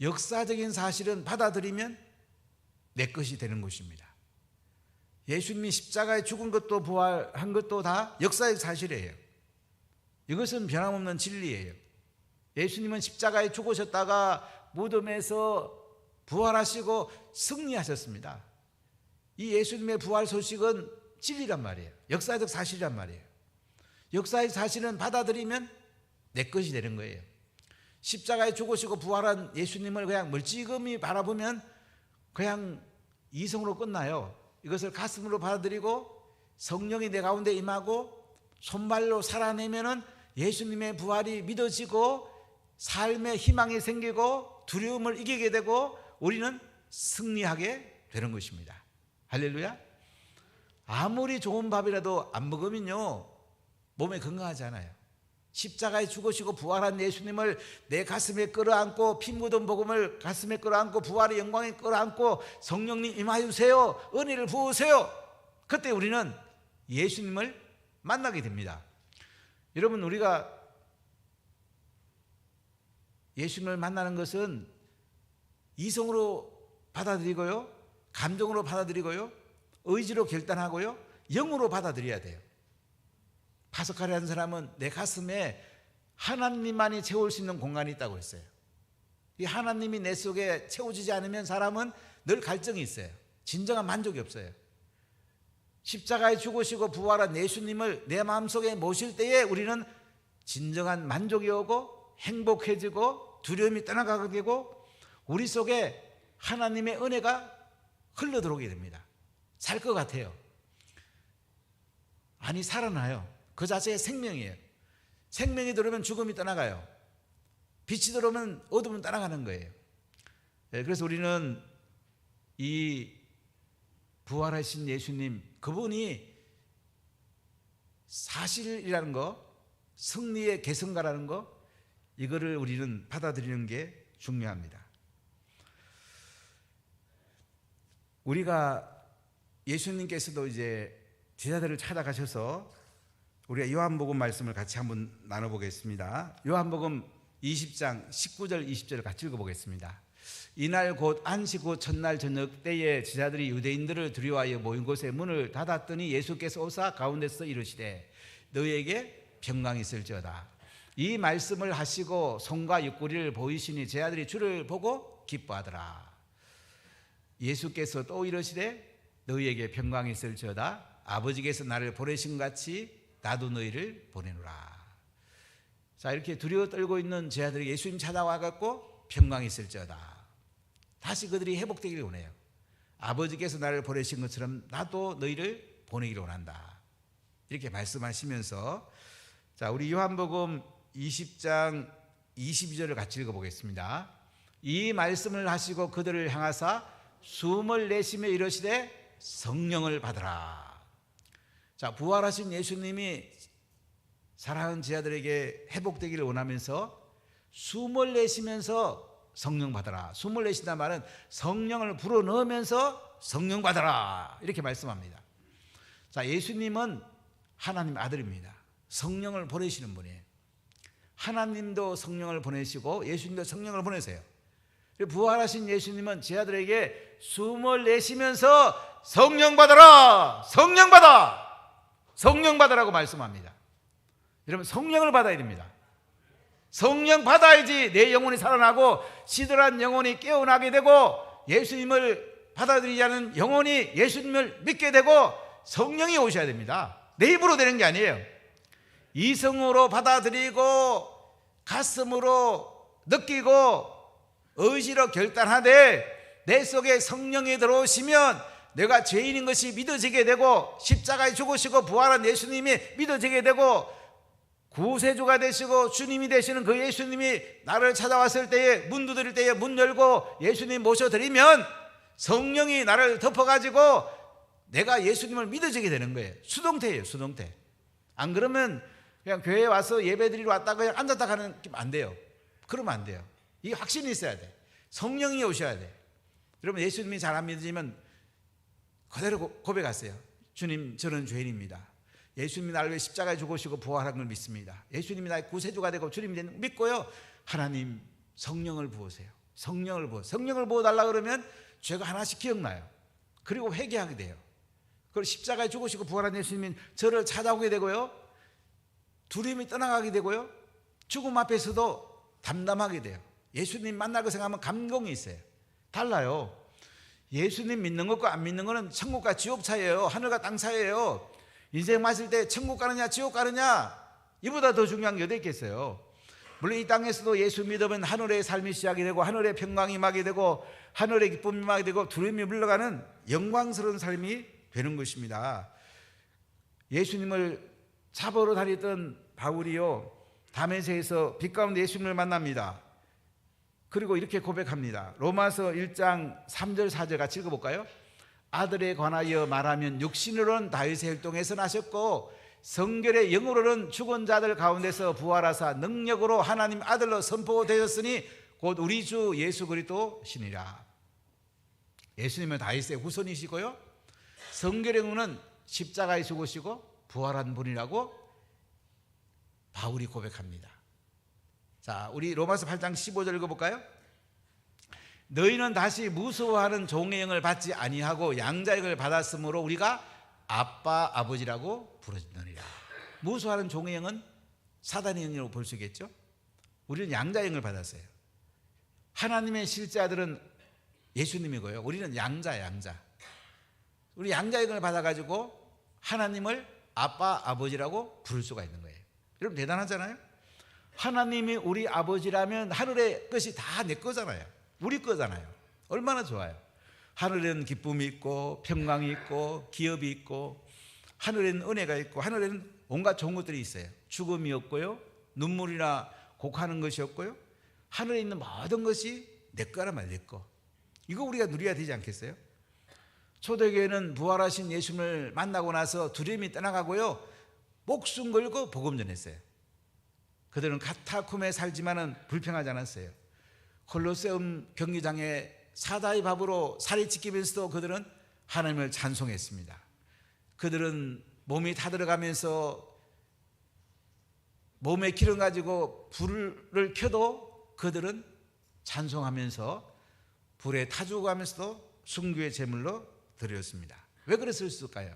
역사적인 사실은 받아들이면 내 것이 되는 것입니다. 예수님이 십자가에 죽은 것도 부활한 것도 다 역사적 사실이에요. 이것은 변함없는 진리예요. 예수님은 십자가에 죽으셨다가 무덤에서 부활하시고 승리하셨습니다. 이 예수님의 부활 소식은 진리란 말이에요. 역사적 사실이란 말이에요. 역사의 사실은 받아들이면 내 것이 되는 거예요. 십자가에 죽으시고 부활한 예수님을 그냥 멀찌감히 바라보면 그냥 이성으로 끝나요. 이것을 가슴으로 받아들이고 성령이 내 가운데 임하고 손발로 살아내면은 예수님의 부활이 믿어지고 삶의 희망이 생기고 두려움을 이기게 되고 우리는 승리하게 되는 것입니다. 할렐루야. 아무리 좋은 밥이라도 안 먹으면요 몸에 건강하지 않아요. 십자가에 죽으시고 부활한 예수님을 내 가슴에 끌어안고 피 묻은 복음을 가슴에 끌어안고 부활의 영광에 끌어안고 성령님 임하주세요, 은혜를 부으세요. 그때 우리는 예수님을 만나게 됩니다. 여러분, 우리가 예수님을 만나는 것은 이성으로 받아들이고요, 감정으로 받아들이고요, 의지로 결단하고요, 영으로 받아들여야 돼요. 파스칼이라는 사람은 내 가슴에 하나님만이 채울 수 있는 공간이 있다고 했어요. 이 하나님이 내 속에 채워지지 않으면 사람은 늘 갈증이 있어요. 진정한 만족이 없어요. 십자가에 죽으시고 부활한 예수님을 내 마음속에 모실 때에 우리는 진정한 만족이 오고 행복해지고 두려움이 떠나가게 되고 우리 속에 하나님의 은혜가 흘러들어오게 됩니다. 살 것 같아요. 아니, 살아나요. 그 자체가 생명이에요. 생명이 들어오면 죽음이 떠나가요. 빛이 들어오면 어둠은 떠나가는 거예요. 그래서 우리는 이 부활하신 예수님, 그분이 사실이라는 거, 승리의 계승가라는 거, 이거를 우리는 받아들이는 게 중요합니다. 우리가 예수님께서도 이제 제자들을 찾아가셔서 우리가 요한복음 말씀을 같이 한번 나눠보겠습니다. 요한복음 20장 19절 20절을 같이 읽어보겠습니다. 이날 곧 안식 후 첫날 저녁 때에 제자들이 유대인들을 두려워하여 모인 곳에 문을 닫았더니 예수께서 오사 가운데서 이르시되 너희에게 평강이 있을지어다. 이 말씀을 하시고 손과 옆구리를 보이시니 제자들이 주를 보고 기뻐하더라. 예수께서 또 이르시되 너희에게 평강이 있을지어다. 아버지께서 나를 보내신 같이 나도 너희를 보내노라. 자, 이렇게 두려워 떨고 있는 제자들이 예수님 찾아와갖고 평강이 있을지어다. 다시 그들이 회복되기를 원해요. 아버지께서 나를 보내신 것처럼 나도 너희를 보내기를 원한다. 이렇게 말씀하시면서, 자, 우리 요한복음 20장 22절을 같이 읽어보겠습니다. 이 말씀을 하시고 그들을 향하사 숨을 내쉬며 이르시되 성령을 받으라. 자, 부활하신 예수님이 사랑하는 제자들에게 회복되기를 원하면서 숨을 내쉬면서 성령 받아라. 숨을 내쉰다는 말은 성령을 불어넣으면서 성령 받아라, 이렇게 말씀합니다. 자, 예수님은 하나님 아들입니다. 성령을 보내시는 분이에요. 하나님도 성령을 보내시고 예수님도 성령을 보내세요. 부활하신 예수님은 제자들에게 숨을 내쉬면서 성령 받아라, 성령 받아, 성령 받으라고 말씀합니다. 여러분, 성령을 받아야 됩니다. 성령 받아야지 내 영혼이 살아나고 시들한 영혼이 깨어나게 되고 예수님을 받아들이지 않은 영혼이 예수님을 믿게 되고 성령이 오셔야 됩니다. 내 입으로 되는 게 아니에요. 이성으로 받아들이고 가슴으로 느끼고 의지로 결단하되 내 속에 성령이 들어오시면 내가 죄인인 것이 믿어지게 되고 십자가에 죽으시고 부활한 예수님이 믿어지게 되고 구세주가 되시고 주님이 되시는 그 예수님이 나를 찾아왔을 때에 문 두드릴 때에 문 열고 예수님 모셔드리면 성령이 나를 덮어가지고 내가 예수님을 믿어지게 되는 거예요. 수동태예요, 수동태. 안 그러면 그냥 교회에 와서 예배드리러 왔다가 그냥 앉았다 가는 안 돼요. 그러면 안 돼요. 이 확신이 있어야 돼. 성령이 오셔야 돼. 여러분, 예수님이 잘 안 믿어지면 그대로 고백하세요. 주님, 저는 죄인입니다. 예수님이 나를 위해 십자가에 죽으시고 부활한 걸 믿습니다. 예수님이 나의 구세주가 되고 주님이 되는 걸 믿고요. 하나님, 성령을 부으세요. 성령을 부어달라 그러면 죄가 하나씩 기억나요. 그리고 회개하게 돼요. 그리고 십자가에 죽으시고 부활한 예수님이 저를 찾아오게 되고요. 두려움이 떠나가게 되고요. 죽음 앞에서도 담담하게 돼요. 예수님 만나고 생각하면 감동이 있어요. 달라요. 예수님 믿는 것과 안 믿는 것은 천국과 지옥 차이예요. 하늘과 땅 차이예요. 인생 마실 때 천국 가느냐 지옥 가느냐, 이보다 더 중요한 게 어디 있겠어요. 물론 이 땅에서도 예수 믿으면 하늘의 삶이 시작이 되고 하늘의 평강이 임하게 되고 하늘의 기쁨이 임하게 되고 두려움이 물러가는 영광스러운 삶이 되는 것입니다. 예수님을 잡으러 다녔던 바울이요, 다메섹에서 빛 가운데 예수님을 만납니다. 그리고 이렇게 고백합니다. 로마서 1장 3절 4절 같이 읽어볼까요? 아들에 관하여 말하면 육신으로는 다윗의 혈통에서 나셨고 성결의 영으로는 죽은 자들 가운데서 부활하사 능력으로 하나님 아들로 선포되셨으니 곧 우리 주 예수 그리스도시니라. 예수님은 다윗의 후손이시고요, 성결의 영은 십자가에 죽으시고 부활한 분이라고 바울이 고백합니다. 자, 우리 로마서 8장 15절 읽어볼까요? 너희는 다시 무서워하는 종의 영을 받지 아니하고 양자의 영을 받았으므로 우리가 아빠 아버지라고 부르짖느니라. 무서워하는 종의 영은 사단의 영이라고 볼 수 있겠죠. 우리는 양자의 영을 받았어요. 하나님의 실제 아들은 예수님이고요, 우리는 양자야, 양자. 우리 양자의 영을 받아가지고 하나님을 아빠 아버지라고 부를 수가 있는 거예요. 여러분, 대단하잖아요. 하나님이 우리 아버지라면 하늘의 것이 다 내 거잖아요. 우리 거잖아요. 얼마나 좋아요. 하늘에는 기쁨이 있고 평강이 있고 기업이 있고 하늘에는 은혜가 있고 하늘에는 온갖 좋은 것들이 있어요. 죽음이 없고요, 눈물이나 곡하는 것이 없고요, 하늘에 있는 모든 것이 내 거란 말이에요. 내 거. 이거 우리가 누려야 되지 않겠어요? 초대교회는 부활하신 예수님을 만나고 나서 두려움이 떠나가고요, 목숨 걸고 복음 전했어요. 그들은 카타콤에 살지만은 불평하지 않았어요. 콜로세움 경기장에 사다의 밥으로 살이 찢기면서도 그들은 하나님을 찬송했습니다. 그들은 몸이 타들어가면서 몸에 기름 가지고 불을 켜도 그들은 찬송하면서 불에 타 죽어가면서도 순교의 제물로 드렸습니다. 왜 그랬을까요?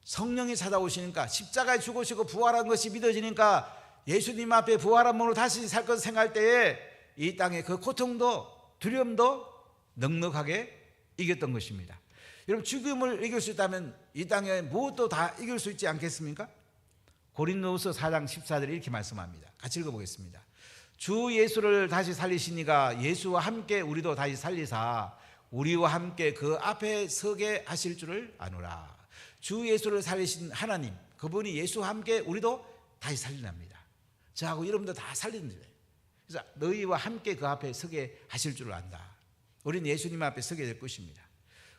성령이 찾아오시니까, 십자가에 죽으시고 부활한 것이 믿어지니까 예수님 앞에 부활한 몸으로 다시 살 것을 생각할 때에 이 땅의 그 고통도 두려움도 넉넉하게 이겼던 것입니다. 여러분, 죽음을 이길 수 있다면 이 땅에 무엇도 다 이길 수 있지 않겠습니까? 고린도후서 4장 14절에 이렇게 말씀합니다. 같이 읽어보겠습니다. 주 예수를 다시 살리시니가 예수와 함께 우리도 다시 살리사 우리와 함께 그 앞에 서게 하실 줄을 아노라. 주 예수를 살리신 하나님, 그분이 예수와 함께 우리도 다시 살리랍니다. 저하고 여러분도 다 살리는 거예요. 그래서 너희와 함께 그 앞에 서게 하실 줄을 안다. 우리는 예수님 앞에 서게 될 것입니다.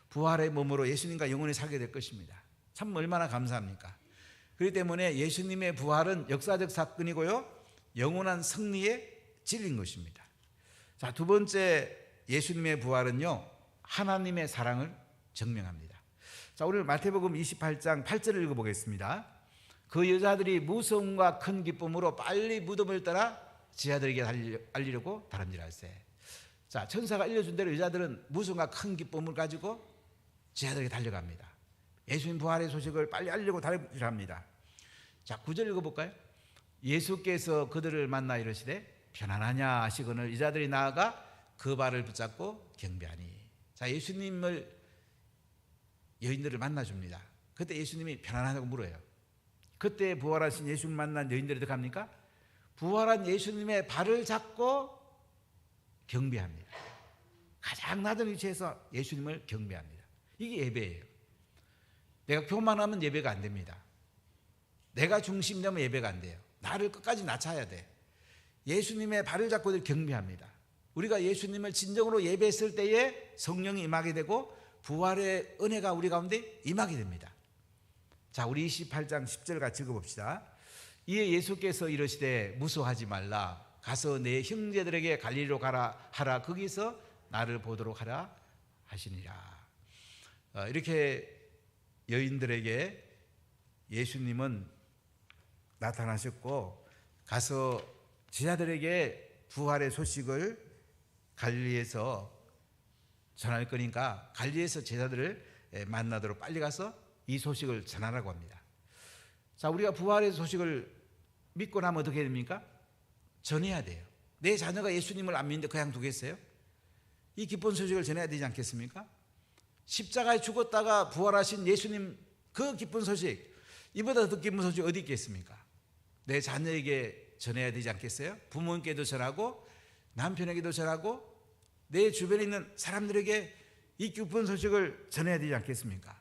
부활의 몸으로 예수님과 영원히 살게 될 것입니다. 참 얼마나 감사합니까? 그렇기 때문에 예수님의 부활은 역사적 사건이고요, 영원한 승리의 진리인 것입니다. 자, 두 번째, 예수님의 부활은요, 하나님의 사랑을 증명합니다. 자, 오늘 마태복음 28장 8절을 읽어보겠습니다. 그 여자들이 무서움과 큰 기쁨으로 빨리 무덤을 떠나 지하들에게 알리려고 다름질할세. 자, 천사가 알려준 대로 여자들은 무서움과 큰 기쁨을 가지고 지하들에게 달려갑니다. 예수님 부활의 소식을 빨리 알리려고 다름질합니다. 자, 9절 읽어볼까요? 예수께서 그들을 만나 이르시되 편안하냐 하시거늘 여자들이 나아가 그 발을 붙잡고 경배하니. 자, 예수님을 여인들을 만나줍니다. 그때 예수님이 편안하냐고 물어요. 그때 부활하신 예수님 만난 여인들이 어떻게 합니까? 부활한 예수님의 발을 잡고 경배합니다. 가장 낮은 위치에서 예수님을 경배합니다. 이게 예배예요. 내가 교만하면 예배가 안 됩니다. 내가 중심되면 예배가 안 돼요. 나를 끝까지 낮춰야 돼. 예수님의 발을 잡고 경배합니다. 우리가 예수님을 진정으로 예배했을 때에 성령이 임하게 되고 부활의 은혜가 우리 가운데 임하게 됩니다. 자, 우리 28장 10절 같이 읽어봅시다. 이에 예수께서 이르시되 무서워하지 말라. 가서 내 형제들에게 갈릴리로 가라 하라. 거기서 나를 보도록 하라 하시니라. 이렇게 여인들에게 예수님은 나타나셨고 가서 제자들에게 부활의 소식을 갈릴리에서 전할 거니까 갈릴리에서 제자들을 만나도록 빨리 가서 이 소식을 전하라고 합니다. 자, 우리가 부활의 소식을 믿고 나면 어떻게 됩니까? 전해야 돼요. 내 자녀가 예수님을 안 믿는데 그냥 두겠어요? 이 기쁜 소식을 전해야 되지 않겠습니까? 십자가에 죽었다가 부활하신 예수님 그 기쁜 소식, 이보다 더 기쁜 소식 어디 있겠습니까? 내 자녀에게 전해야 되지 않겠어요? 부모님께도 전하고 남편에게도 전하고 내 주변에 있는 사람들에게 이 기쁜 소식을 전해야 되지 않겠습니까?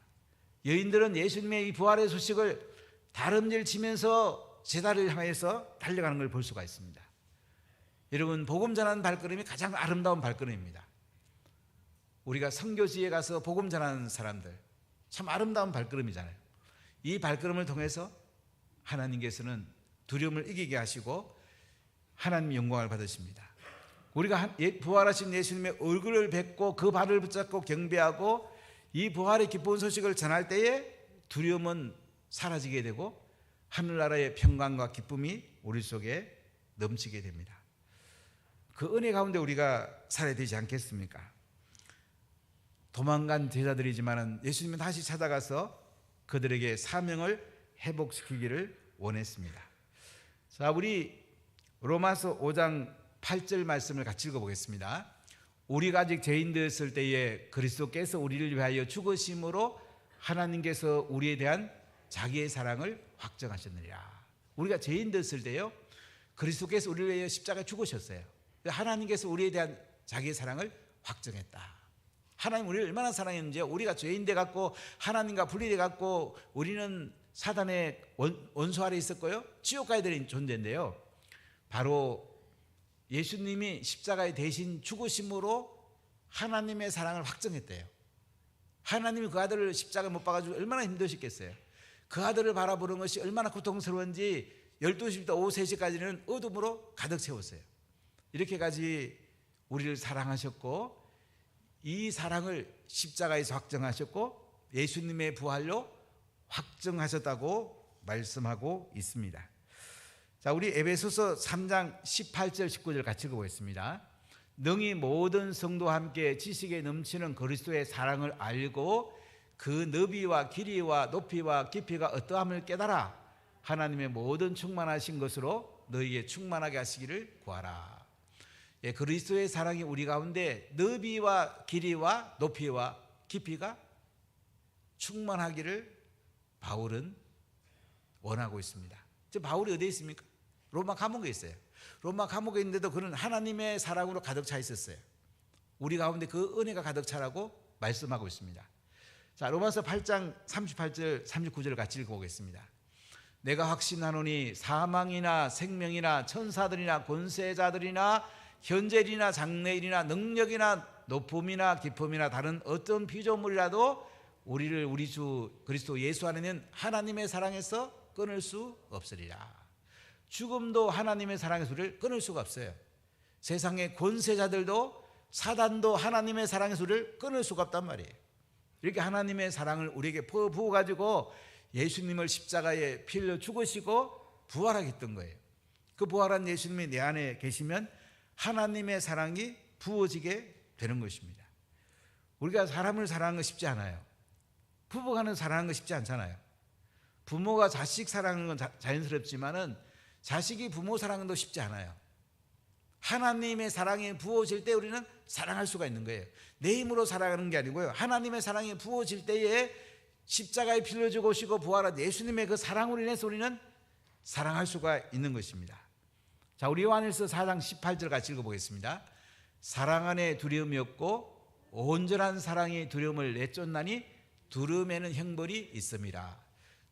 여인들은 예수님의 이 부활의 소식을 다름질 치면서 제자를 향해서 달려가는 걸 볼 수가 있습니다. 여러분, 복음 전하는 발걸음이 가장 아름다운 발걸음입니다. 우리가 선교지에 가서 복음 전하는 사람들 참 아름다운 발걸음이잖아요. 이 발걸음을 통해서 하나님께서는 두려움을 이기게 하시고 하나님 영광을 받으십니다. 우리가 부활하신 예수님의 얼굴을 뵙고 그 발을 붙잡고 경배하고 이 부활의 기쁜 소식을 전할 때에 두려움은 사라지게 되고 하늘나라의 평강과 기쁨이 우리 속에 넘치게 됩니다. 그 은혜 가운데 우리가 살아야 되지 않겠습니까? 도망간 제자들이지만 예수님은 다시 찾아가서 그들에게 사명을 회복시키기를 원했습니다. 자, 우리 로마서 5장 8절 말씀을 같이 읽어보겠습니다. 우리가 아직 죄인 되었을 때에 그리스도께서 우리를 위하여 죽으심으로 하나님께서 우리에 대한 자기의 사랑을 확정하셨느니라. 우리가 죄인 되었을 때요, 그리스도께서 우리를 위하여 십자가에 죽으셨어요. 하나님께서 우리에 대한 자기의 사랑을 확정했다. 하나님 우리를 얼마나 사랑했는지요. 우리가 죄인 돼 갖고 하나님과 분리돼 갖고 우리는 사단의 원수 아래 있었고요, 지옥 가야 되는 존재인데요, 바로 예수님이 십자가에 대신 죽으심으로 하나님의 사랑을 확정했대요. 하나님이 그 아들을 십자가에 못 박아주고 얼마나 힘드셨겠어요. 그 아들을 바라보는 것이 얼마나 고통스러운지 12시부터 오후 3시까지는 어둠으로 가득 채웠어요. 이렇게까지 우리를 사랑하셨고 이 사랑을 십자가에서 확정하셨고 예수님의 부활로 확정하셨다고 말씀하고 있습니다. 자, 우리 에베소서 3장 18절 19절 같이 읽어보겠습니다. 능히 모든 성도와 함께 지식에 넘치는 그리스도의 사랑을 알고 그 너비와 길이와 높이와 깊이가 어떠함을 깨달아 하나님의 모든 충만하신 것으로 너희에게 충만하게 하시기를 구하라. 예, 그리스도의 사랑이 우리 가운데 너비와 길이와 높이와 깊이가 충만하기를 바울은 원하고 있습니다. 지금 바울이 어디에 있습니까? 로마 감옥에 있어요. 로마 감옥에 있는데도 그는 하나님의 사랑으로 가득 차 있었어요. 우리 가운데 그 은혜가 가득 차라고 말씀하고 있습니다. 자, 로마서 8장 38절 39절을 같이 읽어보겠습니다. 내가 확신하노니 사망이나 생명이나 천사들이나 권세자들이나 현재일이나 장래일이나 능력이나 높음이나 깊음이나 다른 어떤 피조물이라도 우리를 우리 주 그리스도 예수 안에는 하나님의 사랑에서 끊을 수 없으리라. 죽음도 하나님의 사랑에서 우리를 끊을 수가 없어요. 세상의 권세자들도 사단도 하나님의 사랑에서 우리를 끊을 수가 없단 말이에요. 이렇게 하나님의 사랑을 우리에게 부어가지고 예수님을 십자가에 피 흘려 죽으시고 부활하겠던 거예요. 그 부활한 예수님이 내 안에 계시면 하나님의 사랑이 부어지게 되는 것입니다. 우리가 사람을 사랑하는 거 쉽지 않아요. 부부간을 사랑하는 거 쉽지 않잖아요. 부모가 자식 사랑하는 건 자연스럽지만은 자식이 부모 사랑하는 건 쉽지 않아요. 하나님의 사랑이 부어질 때 우리는 사랑할 수가 있는 거예요. 내 힘으로 사랑하는 게 아니고요, 하나님의 사랑이 부어질 때에 십자가에 피 흘려 죽으시고 부활한 예수님의 그 사랑으로 인해서 우리는 사랑할 수가 있는 것입니다. 자, 우리 요한일서 4장 18절 같이 읽어보겠습니다. 사랑 안에 두려움이 없고 온전한 사랑이 두려움을 내쫓나니 두려움에는 형벌이 있음이라.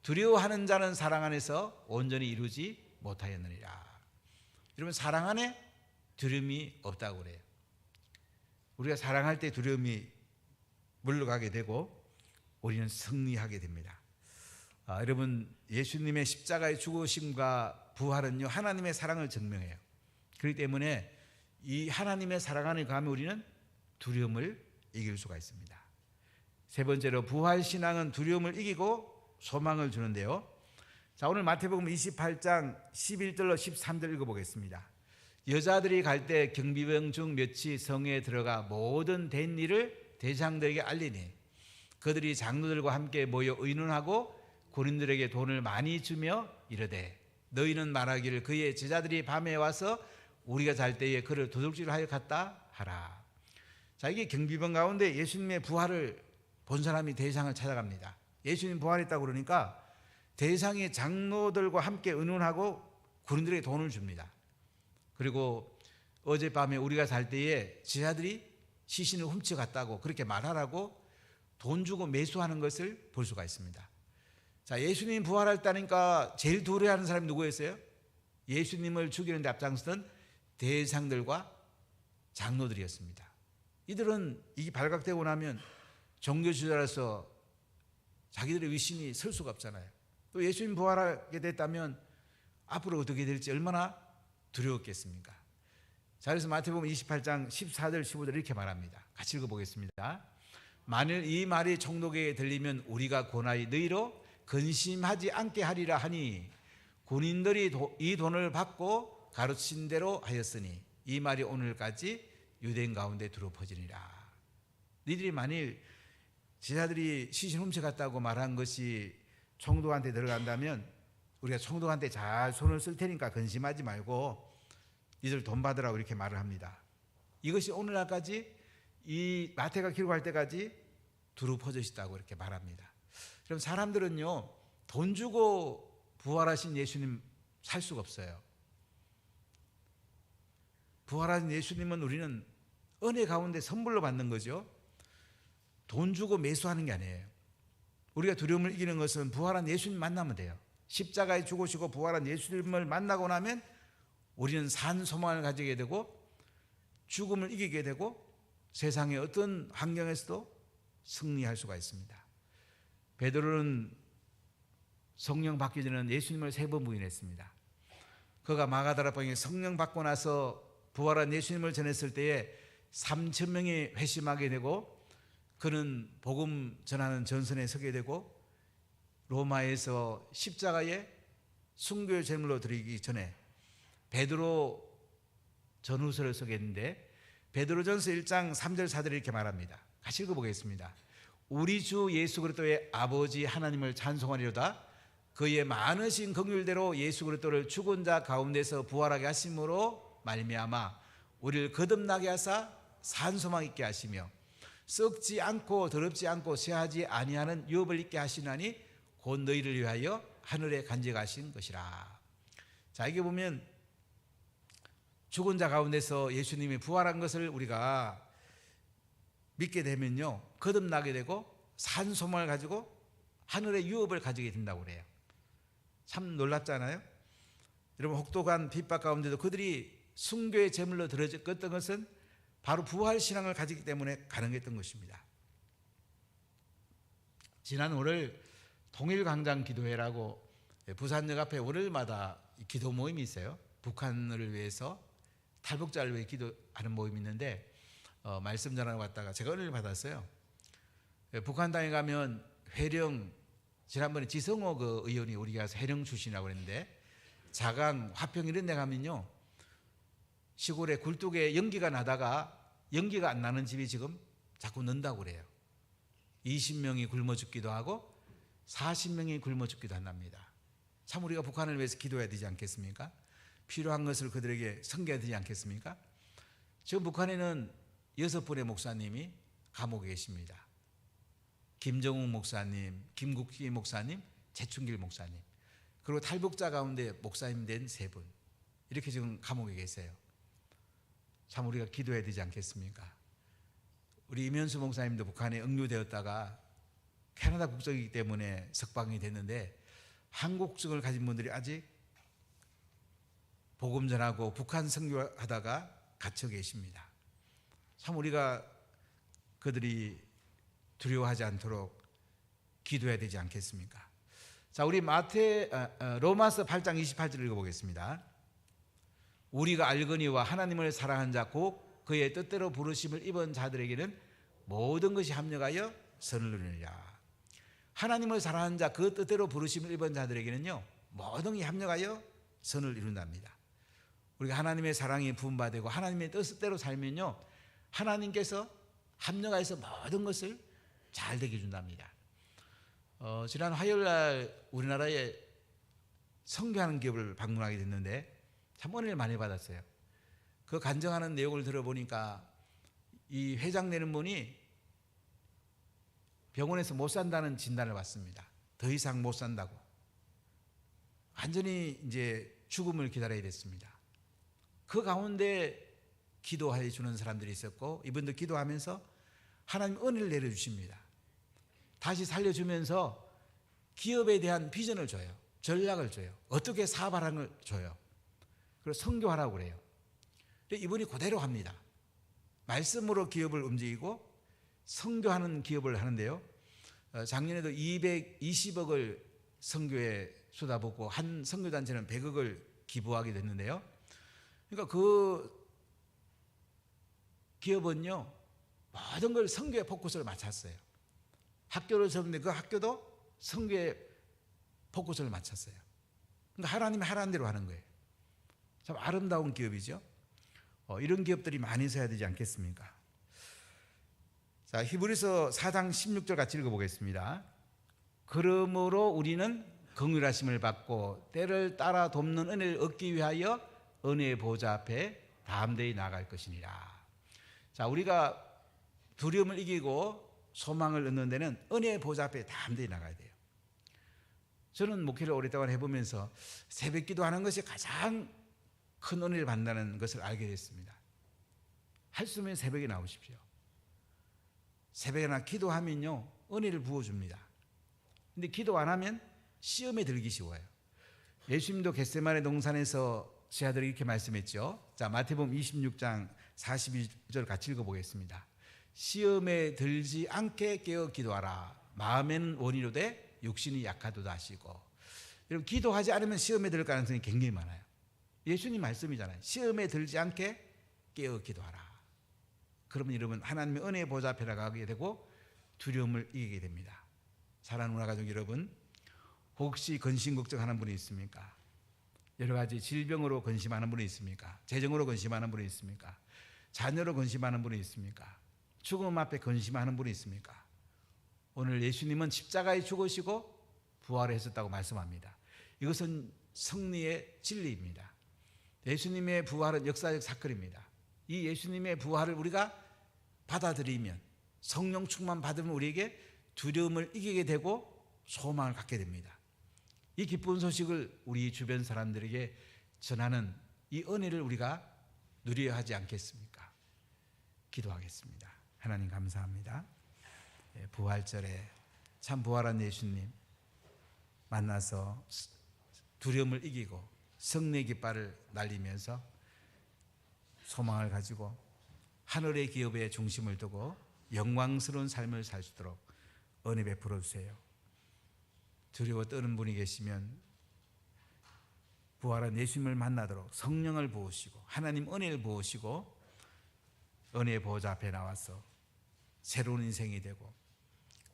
두려워하는 자는 사랑 안에서 온전히 이루지 못하였느니라. 여러분, 사랑 안에 두려움이 없다고 그래요. 우리가 사랑할 때 두려움이 물러가게 되고 우리는 승리하게 됩니다. 여러분, 예수님의 십자가의 죽으심과 부활은요, 하나님의 사랑을 증명해요. 그렇기 때문에 이 하나님의 사랑 안에 가면 우리는 두려움을 이길 수가 있습니다. 세 번째로, 부활신앙은 두려움을 이기고 소망을 주는데요. 자, 오늘 마태복음 28장 11절로 13절 읽어보겠습니다. 여자들이 갈 때 경비병 중 몇이 성에 들어가 모든 된 일을 대장들에게 알리니 그들이 장로들과 함께 모여 의논하고 군인들에게 돈을 많이 주며 이르되 너희는 말하기를 그의 제자들이 밤에 와서 우리가 잘 때에 그를 도둑질하여 갔다 하라. 자, 이게 경비병 가운데 예수님의 부활을 본 사람이 대장을 찾아갑니다. 예수님 부활했다고 그러니까 대장이 장로들과 함께 의논하고 군인들에게 돈을 줍니다. 그리고 어젯밤에 우리가 잘 때에 제자들이 시신을 훔쳐갔다고 그렇게 말하라고 돈 주고 매수하는 것을 볼 수가 있습니다. 자, 예수님 부활했다니까 제일 두려워하는 사람이 누구였어요? 예수님을 죽이는 데 앞장서던 대장들과 장로들이었습니다. 이들은 이게 발각되고 나면 종교지도자로서 자기들의 위신이 설 수가 없잖아요. 또 예수님 부활하게 됐다면 앞으로 어떻게 될지 얼마나 두려웠겠습니까? 자, 그래서 마태복음 28장 14절 15절 이렇게 말합니다. 같이 읽어보겠습니다. 만일 이 말이 총독에게 들리면 우리가 고나이 너희로 근심하지 않게 하리라 하니 군인들이 이 돈을 받고 가르친 대로 하였으니 이 말이 오늘까지 유대인 가운데 두루 퍼지니라. 너희들이 만일 제자들이 시신 훔쳐갔다고 말한 것이 총독한테 들어간다면 우리가 총독한테 잘 손을 쓸 테니까 근심하지 말고 니들 돈 받으라고 이렇게 말을 합니다. 이것이 오늘날까지 이 마태가 기록할 때까지 두루 퍼져있다고 이렇게 말합니다. 그럼 사람들은요, 돈 주고 부활하신 예수님 살 수가 없어요. 부활하신 예수님은 우리는 은혜 가운데 선물로 받는 거죠. 돈 주고 매수하는 게 아니에요. 우리가 두려움을 이기는 것은 부활한 예수님 만나면 돼요. 십자가에 죽으시고 부활한 예수님을 만나고 나면 우리는 산 소망을 가지게 되고 죽음을 이기게 되고 세상의 어떤 환경에서도 승리할 수가 있습니다. 베드로는 성령 받기 전에는 예수님을 3번 부인했습니다. 그가 마가다라 방에 성령 받고 나서 부활한 예수님을 전했을 때에 3,000명이 회심하게 되고 그는 복음 전하는 전선에 서게 되고 로마에서 십자가에 순교 제물로 드리기 전에 베드로 전후서를 쓰게 했는데 베드로전서 1장 3절 4절 이렇게 말합니다. 같이 읽어보겠습니다. 우리 주 예수 그리스도의 아버지 하나님을 찬송하리로다. 그의 많으신 긍휼대로 예수 그리스도를 죽은 자 가운데서 부활하게 하심으로 말미암아 우리를 거듭나게 하사 산소망 있게 하시며 썩지 않고 더럽지 않고 쇠하지 아니하는 유업을 있게 하시나니 곧 너희를 위하여 하늘에 간직하신 것이라. 자, 이게 보면 죽은 자 가운데서 예수님이 부활한 것을 우리가 믿게 되면요, 거듭나게 되고 산 소망을 가지고 하늘의 유업을 가지게 된다고 그래요. 참 놀랍잖아요. 여러분, 혹독한 핍박 가운데도 그들이 순교의 제물로 드려졌던 것은 바로 부활 신앙을 가지기 때문에 가능했던 것입니다. 지난 월요일 통일광장 기도회라고 부산역 앞에 월요일마다 기도 모임이 있어요. 북한을 위해서 탈북자를 위해 기도하는 모임이 있는데 말씀 전하러 갔다가 제가 은혜를 받았어요. 북한 땅에 가면 회령, 지난번에 지성호 그 의원이 우리 가서 회령 출신이라고 그랬는데 자강, 화평 이런 데 가면요, 시골에 굴뚝에 연기가 나다가 연기가 안 나는 집이 지금 자꾸 는다고 그래요. 20명이 굶어 죽기도 하고 40명이 굶어 죽기도 한답니다. 참 우리가 북한을 위해서 기도해야 되지 않겠습니까? 필요한 것을 그들에게 섬겨야 되지 않겠습니까? 지금 북한에는 6분의 목사님이 감옥에 계십니다. 김정욱 목사님, 김국기 목사님, 재충길 목사님, 그리고 탈북자 가운데 목사님 된 3분, 이렇게 지금 감옥에 계세요. 참 우리가 기도해야 되지 않겠습니까? 우리 이면수 목사님도 북한에 억류되었다가 캐나다 국적이기 때문에 석방이 됐는데 한국 국적을 가진 분들이 아직 복음 전하고 북한 선교하다가 갇혀 계십니다. 참 우리가 그들이 두려워하지 않도록 기도해야 되지 않겠습니까? 자, 우리 로마서 8장 28절 읽어보겠습니다. 우리가 알거니와 하나님을 사랑한 자 곧 그의 뜻대로 부르심을 입은 자들에게는 모든 것이 합력하여 선을 이루느니라. 하나님을 사랑한 자 그 뜻대로 부르심을 입은 자들에게는요 모든 것이 합력하여 선을 이룬답니다. 우리가 하나님의 사랑이 부음받고 하나님의 뜻대로 살면요 하나님께서 합력하여서 모든 것을 잘 되게 해준답니다. 지난 화요일날 우리나라에 선교하는 기업을 방문하게 됐는데 참 은혜를 많이 받았어요. 그 간증하는 내용을 들어보니까 이 회장 되는 분이 병원에서 못 산다는 진단을 받습니다. 더 이상 못 산다고. 완전히 이제 죽음을 기다려야 됐습니다. 그 가운데 기도해 주는 사람들이 있었고 이분도 기도하면서 하나님 은혜를 내려주십니다. 다시 살려주면서 기업에 대한 비전을 줘요. 전략을 줘요. 어떻게 사업하라는 걸 줘요. 그리고 선교하라고 그래요. 이분이 그대로 합니다. 말씀으로 기업을 움직이고 선교하는 기업을 하는데요. 작년에도 220억을 선교에 쏟아붓고 한 선교단체는 100억을 기부하게 됐는데요. 그러니까 그 기업은요 모든 걸 선교에 포커스를 맞췄어요. 학교를 세웠는데 그 학교도 선교에 포커스를 맞췄어요. 그러니까 하나님이 하라는 대로 하는 거예요. 참 아름다운 기업이죠. 이런 기업들이 많이 있어야 되지 않겠습니까? 자, 히브리서 4장 16절 같이 읽어보겠습니다. 그러므로 우리는 긍휼하심을 받고 때를 따라 돕는 은혜를 얻기 위하여 은혜의 보좌 앞에 담대히 나아갈 것이니라. 자, 우리가 두려움을 이기고 소망을 얻는 데는 은혜의 보좌 앞에 담대히 나가야 돼요. 저는 목회를 오랫동안 해보면서 새벽 기도하는 것이 가장 큰 은혜를 받는다는 것을 알게 됐습니다. 할 수 있으면 새벽에 나오십시오. 새벽에나 기도하면요 은혜를 부어줍니다. 근데 기도 안 하면 시험에 들기 쉬워요. 예수님도 겟세마네 동산에서 제 아들이 이렇게 말씀했죠. 자, 마태복음 26장 42절 같이 읽어보겠습니다. 시험에 들지 않게 깨어 기도하라. 마음에는 원이로되 육신이 약하도다 하시고. 여러분 기도하지 않으면 시험에 들 가능성이 굉장히 많아요. 예수님 말씀이잖아요. 시험에 들지 않게 깨어 기도하라. 그러면 여러분 하나님의 은혜의 보좌 앞에 나가게 되고 두려움을 이기게 됩니다. 사랑하는 문화 가족 여러분, 혹시 근심 걱정하는 분이 있습니까? 여러 가지 질병으로 근심하는 분이 있습니까? 재정으로 근심하는 분이 있습니까? 자녀로 근심하는 분이 있습니까? 죽음 앞에 근심하는 분이 있습니까? 오늘 예수님은 십자가에 죽으시고 부활하셨다고 말씀합니다. 이것은 승리의 진리입니다. 예수님의 부활은 역사적 사건입니다. 이 예수님의 부활을 우리가 받아들이면, 성령 충만 받으면 우리에게 두려움을 이기게 되고 소망을 갖게 됩니다. 이 기쁜 소식을 우리 주변 사람들에게 전하는 이 은혜를 우리가 누려야 하지 않겠습니까? 기도하겠습니다. 하나님 감사합니다. 부활절에 참 부활한 예수님 만나서 두려움을 이기고 승리의 깃발을 날리면서 소망을 가지고 하늘의 기업에 중심을 두고 영광스러운 삶을 살 수 있도록 은혜 베풀어 주세요. 두려워 떠는 분이 계시면 부활한 예수님을 만나도록 성령을 부으시고 하나님 은혜를 부으시고 은혜의 보좌 앞에 나와서 새로운 인생이 되고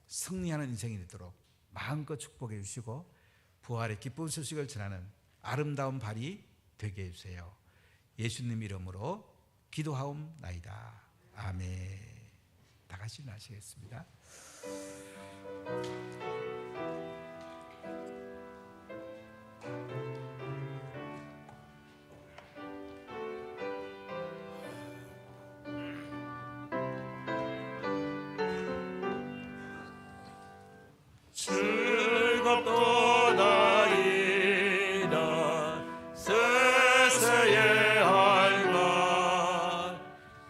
승리하는 인생이 되도록 마음껏 축복해 주시고 부활의 기쁜 소식을 전하는 아름다운 발이 되게 해주세요. 예수님 이름으로 기도하옵나이다. 아멘. 다 같이 나시겠습니다. 즐겁도다이다 세세의 할만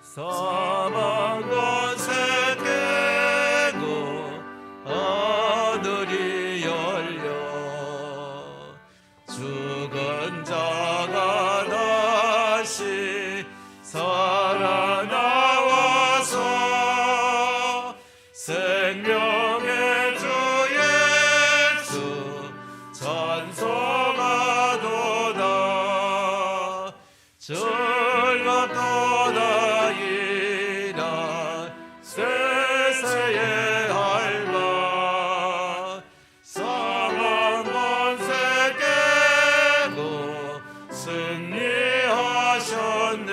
사망과 세 죽은 자가 다시 살아나와서 생명의 주 예수 찬송하도다. 즐겁도다 이라 세세의 할바. 사망 권세 깨고 승리하셨네.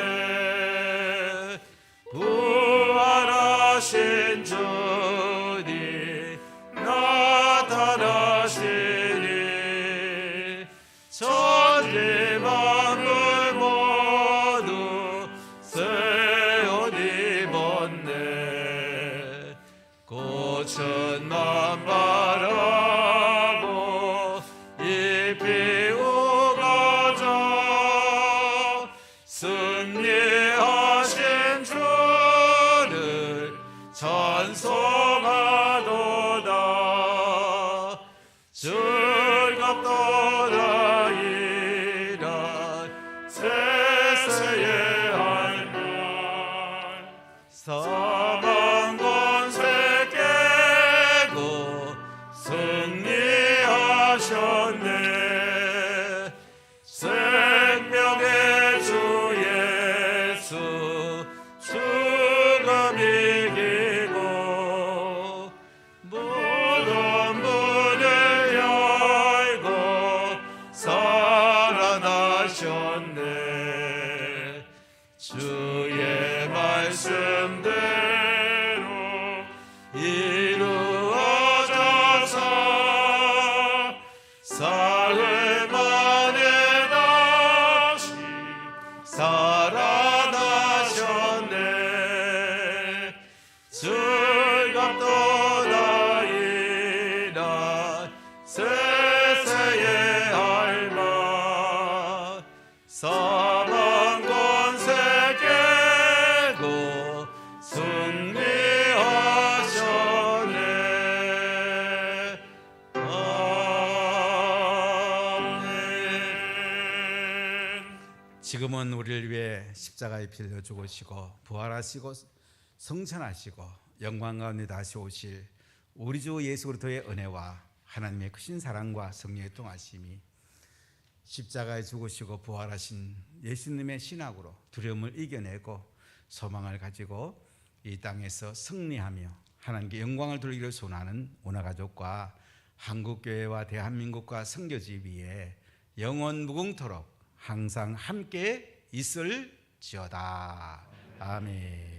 부활하신 주님 나타나시니 천지 만물 모두 새 옷 입었네. 꽃은만 바라보 잎이 우거져 승리하신 주를 찬송하도다. 즐겁도다 이라 세세의 할말. 사망 권세 깨고 승리하셨네. 생명의 주 예수 죽음 이기고 모든 문을 열고 살아나셨네. 주의 말씀대로 이루어져서 사흘 만에 다시 살아나셨네. 즐겁도다 이라 세세의 할마. 사망 권세 깨고 승리하셨네. 아멘. 지금은 우리를 위해 십자가에 빌려 죽으시고 부활하시고 성천하시고 영광 가운데 다시 오실 우리 주 예수 그리스도의 은혜와 하나님의 크신 사랑과 성령의 동하심이 십자가에 죽으시고 부활하신 예수님의 신학으로 두려움을 이겨내고 소망을 가지고 이 땅에서 승리하며 하나님께 영광을 돌리기를 소원하는 문화가족과 한국교회와 대한민국과 선교지 위에 영원 무궁토록 항상 함께 있을지어다. 아멘.